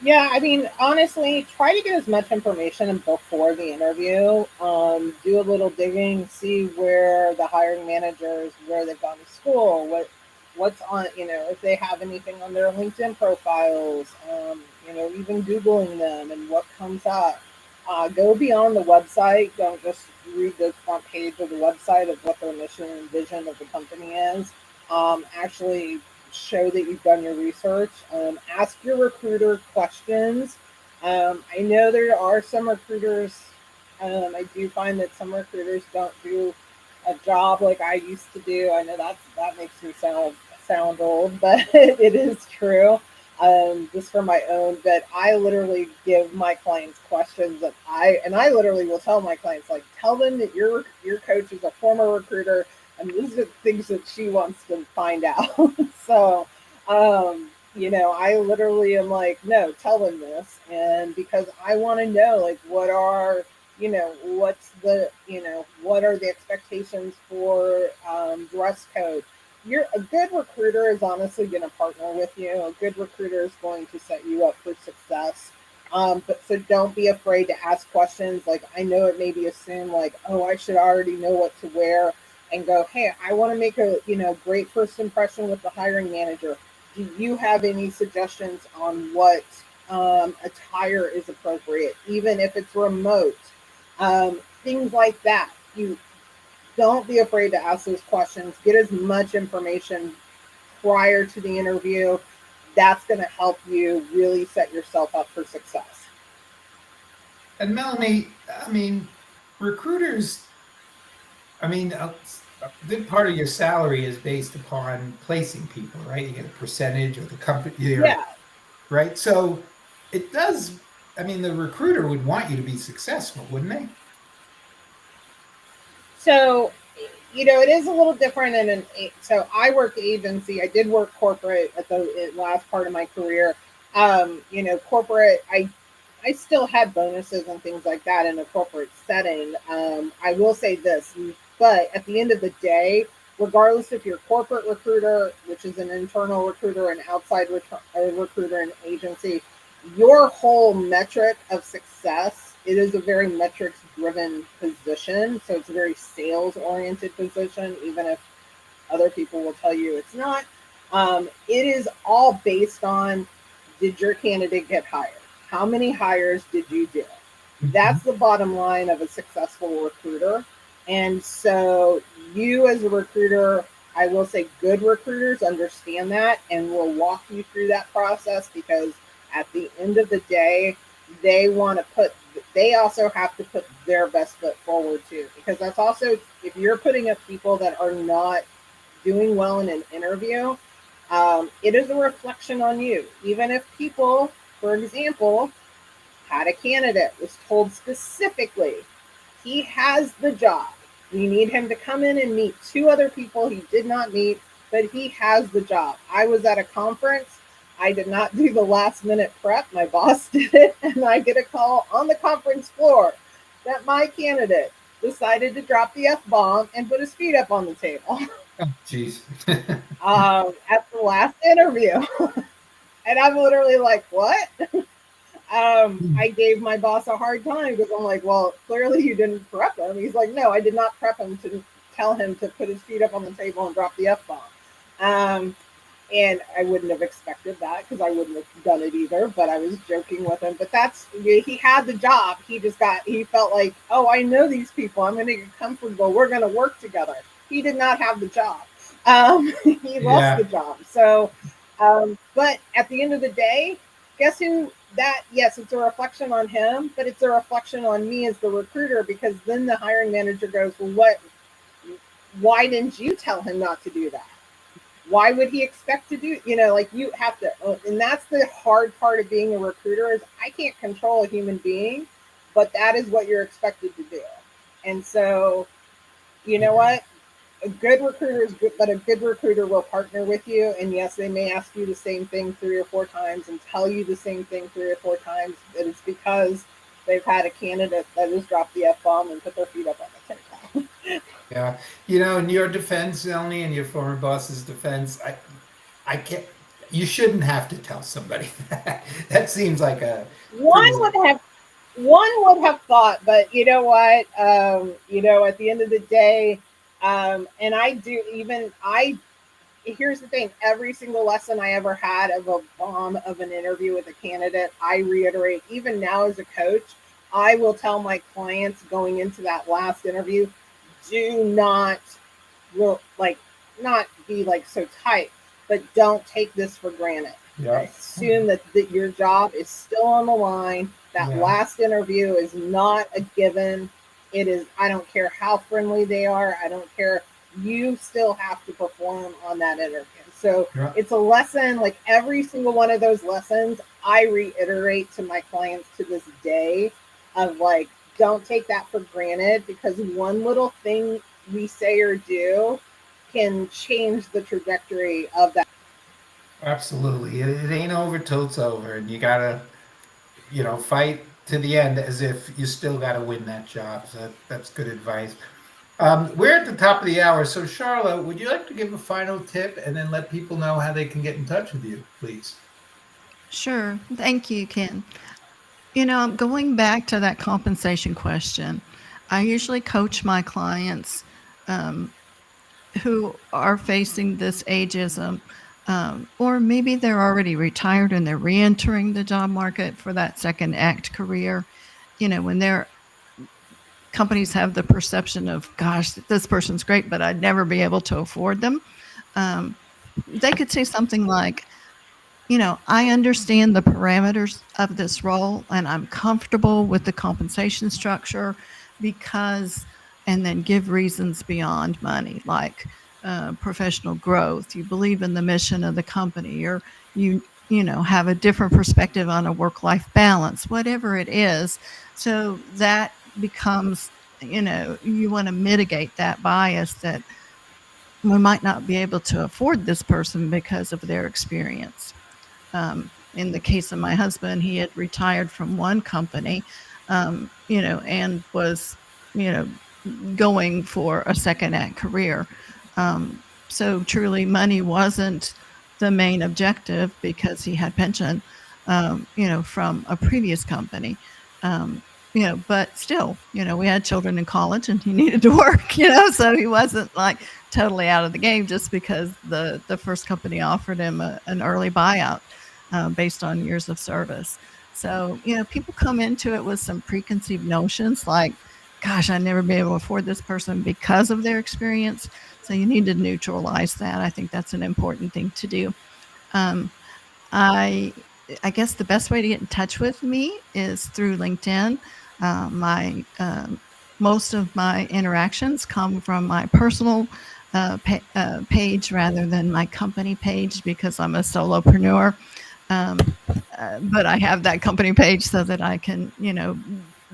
Yeah, I mean, honestly, try to get as much information before the interview. Do a little digging, see where the hiring managers, where they've gone to school, what's on, if they have anything on their LinkedIn profiles, even Googling them and what comes up. Go beyond the website. Don't just read the front page of the website of what their mission and vision of the company is. Actually show that you've done your research. Ask your recruiter questions. I know there are some recruiters, I do find that some recruiters don't do a job like I used to do. I know that makes me sound old, but it is true. Just for my own, but I literally give my clients questions that I literally will tell my clients, like, tell them that your coach is a former recruiter and these are the things that she wants to find out. So, I literally am like, no, tell them this. And because I want to know, like, what are the expectations for dress code. A good recruiter is honestly going to partner with you. A good recruiter is going to set you up for success. But so don't be afraid to ask questions. Like, I know it may be assumed like, oh, I should already know what to wear, and go, hey, I want to make a great first impression with the hiring manager. Do you have any suggestions on what attire is appropriate, even if it's remote? Things like that. You don't be afraid to ask those questions. Get as much information prior to the interview. That's going to help you really set yourself up for success. And Melanie, I mean, recruiters, I mean, a good part of your salary is based upon placing people, right? You get a percentage of the company, Yeah. right? So it does, I mean, the recruiter would want you to be successful, wouldn't they? So, it is a little different. So I worked agency. I did work corporate at the last part of my career. Corporate, I still had bonuses and things like that in a corporate setting. I will say this, but at the end of the day, regardless if you're a corporate recruiter, which is an internal recruiter, an outside recruiter, an agency, your whole metric of success, it is a very metrics driven position. So it's a very sales oriented position, even if other people will tell you it's not. It is all based on, did your candidate get hired? How many hires did you do? That's the bottom line of a successful recruiter. And so you as a recruiter, I will say good recruiters understand that and will walk you through that process, because at the end of the day, they also have to put their best foot forward too. Because that's also, if you're putting up people that are not doing well in an interview, it is a reflection on you. Even if people, for example, had a candidate, was told specifically, he has the job. We need him to come in and meet 2 other people he did not meet, but he has the job. I was at a conference. I did not do the last minute prep. My boss did it, and I get a call on the conference floor that my candidate decided to drop the F-bomb and put his feet up on the table. Oh, jeez. At the last interview. And I'm literally like, what? I gave my boss a hard time because I'm like, well, clearly you didn't prep him. He's like, no, I did not prep him to tell him to put his feet up on the table and drop the F-bomb. And I wouldn't have expected that, because I wouldn't have done it either, but I was joking with him. But he had the job. He felt like, oh, I know these people. I'm going to get comfortable. We're going to work together. He did not have the job. He lost the job. So, but at the end of the day, guess who yes, it's a reflection on him, but it's a reflection on me as the recruiter, because then the hiring manager goes, well, why didn't you tell him not to do that? Why would he expect to do, like, you have to, and that's the hard part of being a recruiter, is I can't control a human being, but that is what you're expected to do. And so, you know what? A good recruiter is good, but a good recruiter will partner with you. And yes, they may ask you the same thing 3 or 4 times and tell you the same thing 3 or 4 times. But it's because they've had a candidate that has dropped the F-bomb and put their feet up on the table. Yeah. In your defense, Melanie, and your former boss's defense, I can't, you shouldn't have to tell somebody that. That seems like a one would have thought, but you know what? At the end of the day, and here's the thing, every single lesson I ever had of a bomb of an interview with a candidate, I reiterate, even now as a coach, I will tell my clients going into that last interview, do not be like so tight, but don't take this for granted. Yeah. Assume that your job is still on the line. That last interview is not a given. It is, I don't care how friendly they are. I don't care. You still have to perform on that interview. So it's a lesson, like every single one of those lessons, I reiterate to my clients to this day, of like, don't take that for granted, because one little thing we say or do can change the trajectory of that. Absolutely. It ain't over till it's over, and you gotta, fight to the end as if you still gotta win that job. So that's good advice. We're at the top of the hour, so Charlotte, would you like to give a final tip and then let people know how they can get in touch with you, please? Sure. Thank you, Ken. Going back to that compensation question, I usually coach my clients um, who are facing this ageism, or maybe they're already retired and they're reentering the job market for that second act career. When their companies have the perception of, gosh, this person's great, but I'd never be able to afford them. They could say something like, I understand the parameters of this role and I'm comfortable with the compensation structure because, and then give reasons beyond money, like professional growth. You believe in the mission of the company, or have a different perspective on a work-life balance, whatever it is. So that becomes, you want to mitigate that bias that we might not be able to afford this person because of their experience. In the case of my husband, he had retired from one company, and was, you know, going for a second act career. So truly, money wasn't the main objective because he had pension, from a previous company. But still, we had children in college and he needed to work, so he wasn't like totally out of the game just because the first company offered him an early buyout based on years of service. So, people come into it with some preconceived notions like, gosh, I'd never be able to afford this person because of their experience. So you need to neutralize that. I think that's an important thing to do. Um, I I guess the best way to get in touch with me is through LinkedIn. My Most of my interactions come from my personal page rather than my company page because I'm a solopreneur. Um, but I have that company page so that I can,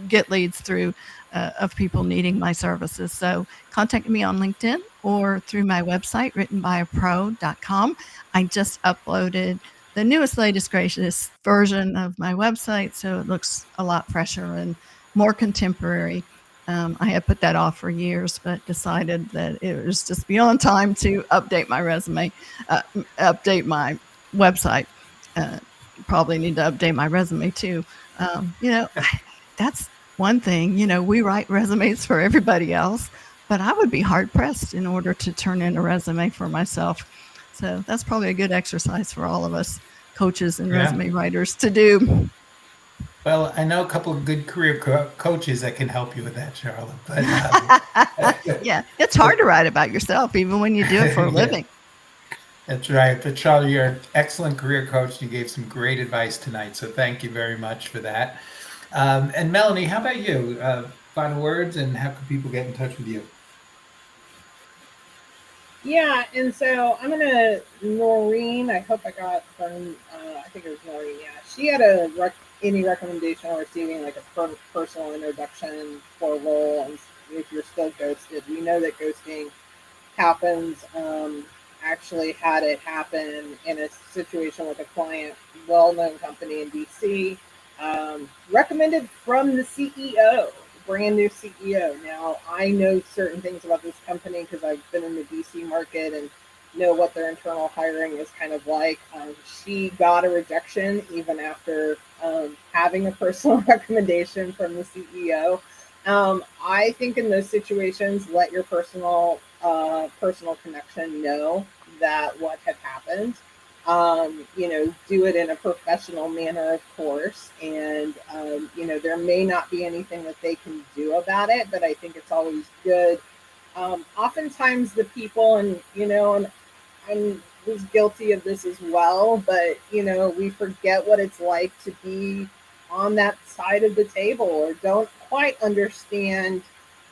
get leads through of people needing my services. So contact me on LinkedIn or through my website, writtenbyapro.com. I just uploaded the newest, latest, greatest version of my website, so it looks a lot fresher and more contemporary. I had put that off for years, but decided that it was just beyond time to update my resume, update my website. Probably need to update my resume too. That's one thing. We write resumes for everybody else, but I would be hard pressed in order to turn in a resume for myself. So that's probably a good exercise for all of us coaches and resume writers to do. Well, I know a couple of good career coaches that can help you with that, Charlotte. But yeah, it's hard to write about yourself, even when you do it for a living. That's right. But Charlotte, you're an excellent career coach. You gave some great advice tonight, so thank you very much for that. And Melanie, how about you? Final words, and how can people get in touch with you? Yeah, and so I'm gonna Noreen. I hope I got from. I think it was Noreen. Yeah, she had any recommendation on receiving like a personal introduction for a role, and if you're still ghosted, we know that ghosting happens. Actually, had it happen in a situation with a client, well-known company in DC, recommended from the CEO, brand new CEO. Now, I know certain things about this company because I've been in the DC market and know what their internal hiring is kind of like. She got a rejection even after having a personal recommendation from the CEO. I think in those situations, let your personal connection know that what had happened. Do it in a professional manner, of course, and there may not be anything that they can do about it, but I think it's always good. Oftentimes, the people, and I was guilty of this as well, but we forget what it's like to be on that side of the table or don't quite understand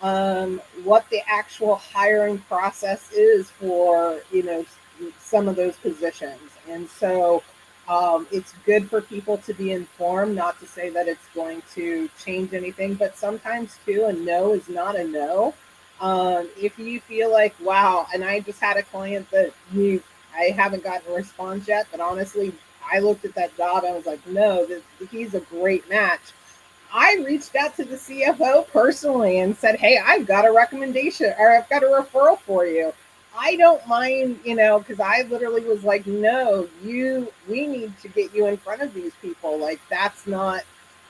what the actual hiring process is for some of those positions. And so it's good for people to be informed, not to say that it's going to change anything, but sometimes too a no is not a no. If you feel like, wow, and I just had a client that I haven't gotten a response yet, but honestly, I looked at that job and was like, no, he's a great match. I reached out to the CFO personally and said, hey, I've got a recommendation or I've got a referral for you. I don't mind, because I literally was like, no, we need to get you in front of these people. Like, that's not,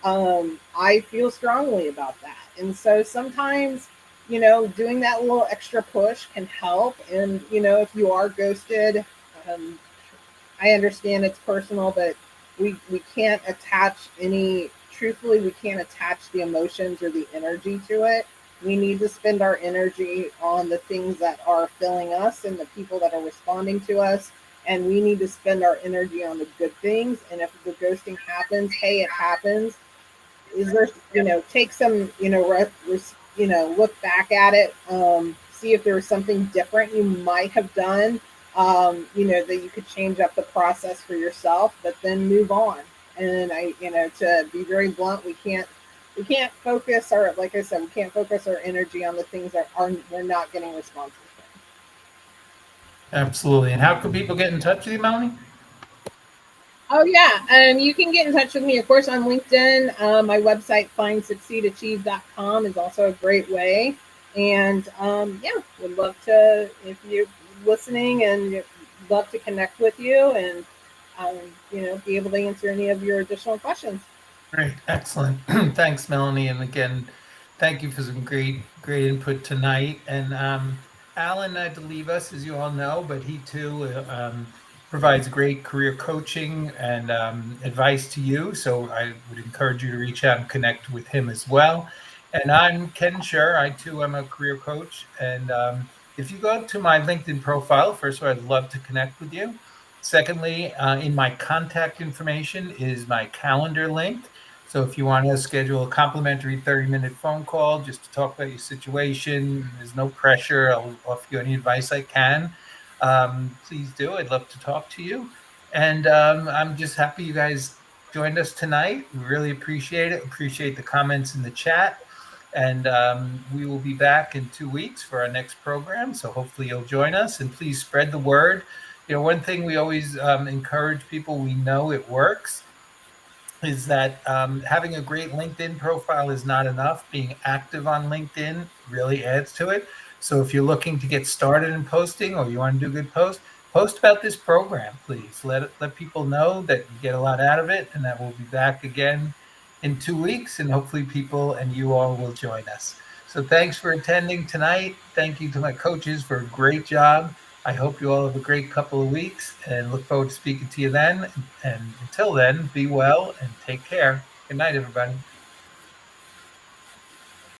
I feel strongly about that. And so sometimes, doing that little extra push can help. And, if you are ghosted, um, I understand it's personal, but we can't attach any, truthfully, we can't attach the emotions or the energy to it. We need to spend our energy on the things that are filling us and the people that are responding to us. And we need to spend our energy on the good things. And if the ghosting happens, hey, it happens. Is there, take some, look back at it, see if there was something different you might have done, that you could change up the process for yourself, but then move on. And to be very blunt, we can't focus our, like I said, we can't focus our energy on the things that we're not getting responses from. Absolutely. And how can people get in touch with you, Melanie? Oh yeah, you can get in touch with me, of course, on LinkedIn. My website, findsucceedachieve.com, is also a great way. And yeah, would love to, if you're listening, and love to connect with you and be able to answer any of your additional questions. Great, excellent. Thanks, Melanie. And again, thank you for some great input tonight. And Alan had to leave us, as you all know, but he too provides great career coaching and advice to you. So I would encourage you to reach out and connect with him as well. And I'm Ken Scher. I too am a career coach. And if you go to my LinkedIn profile, first of all, I'd love to connect with you. Secondly, in my contact information is my calendar link. So if you want to schedule a complimentary 30-minute phone call just to talk about your situation, there's no pressure. I'll offer you any advice I can. Please do. I'd love to talk to you. And I'm just happy you guys joined us tonight. We really appreciate it. Appreciate the comments in the chat. And we will be back in 2 weeks for our next program. So hopefully you'll join us, and please spread the word. One thing we always encourage people, we know it works, is that having a great LinkedIn profile is not enough. Being active on LinkedIn really adds to it. So if you're looking to get started in posting, or you want to do a good post about this program, please. Let people know that you get a lot out of it, and that we'll be back again in 2 weeks, and hopefully people and you all will join us. So thanks for attending tonight. Thank you to my coaches for a great job. I hope you all have a great couple of weeks, and look forward to speaking to you then. And until then, be well and take care. Good night, everybody.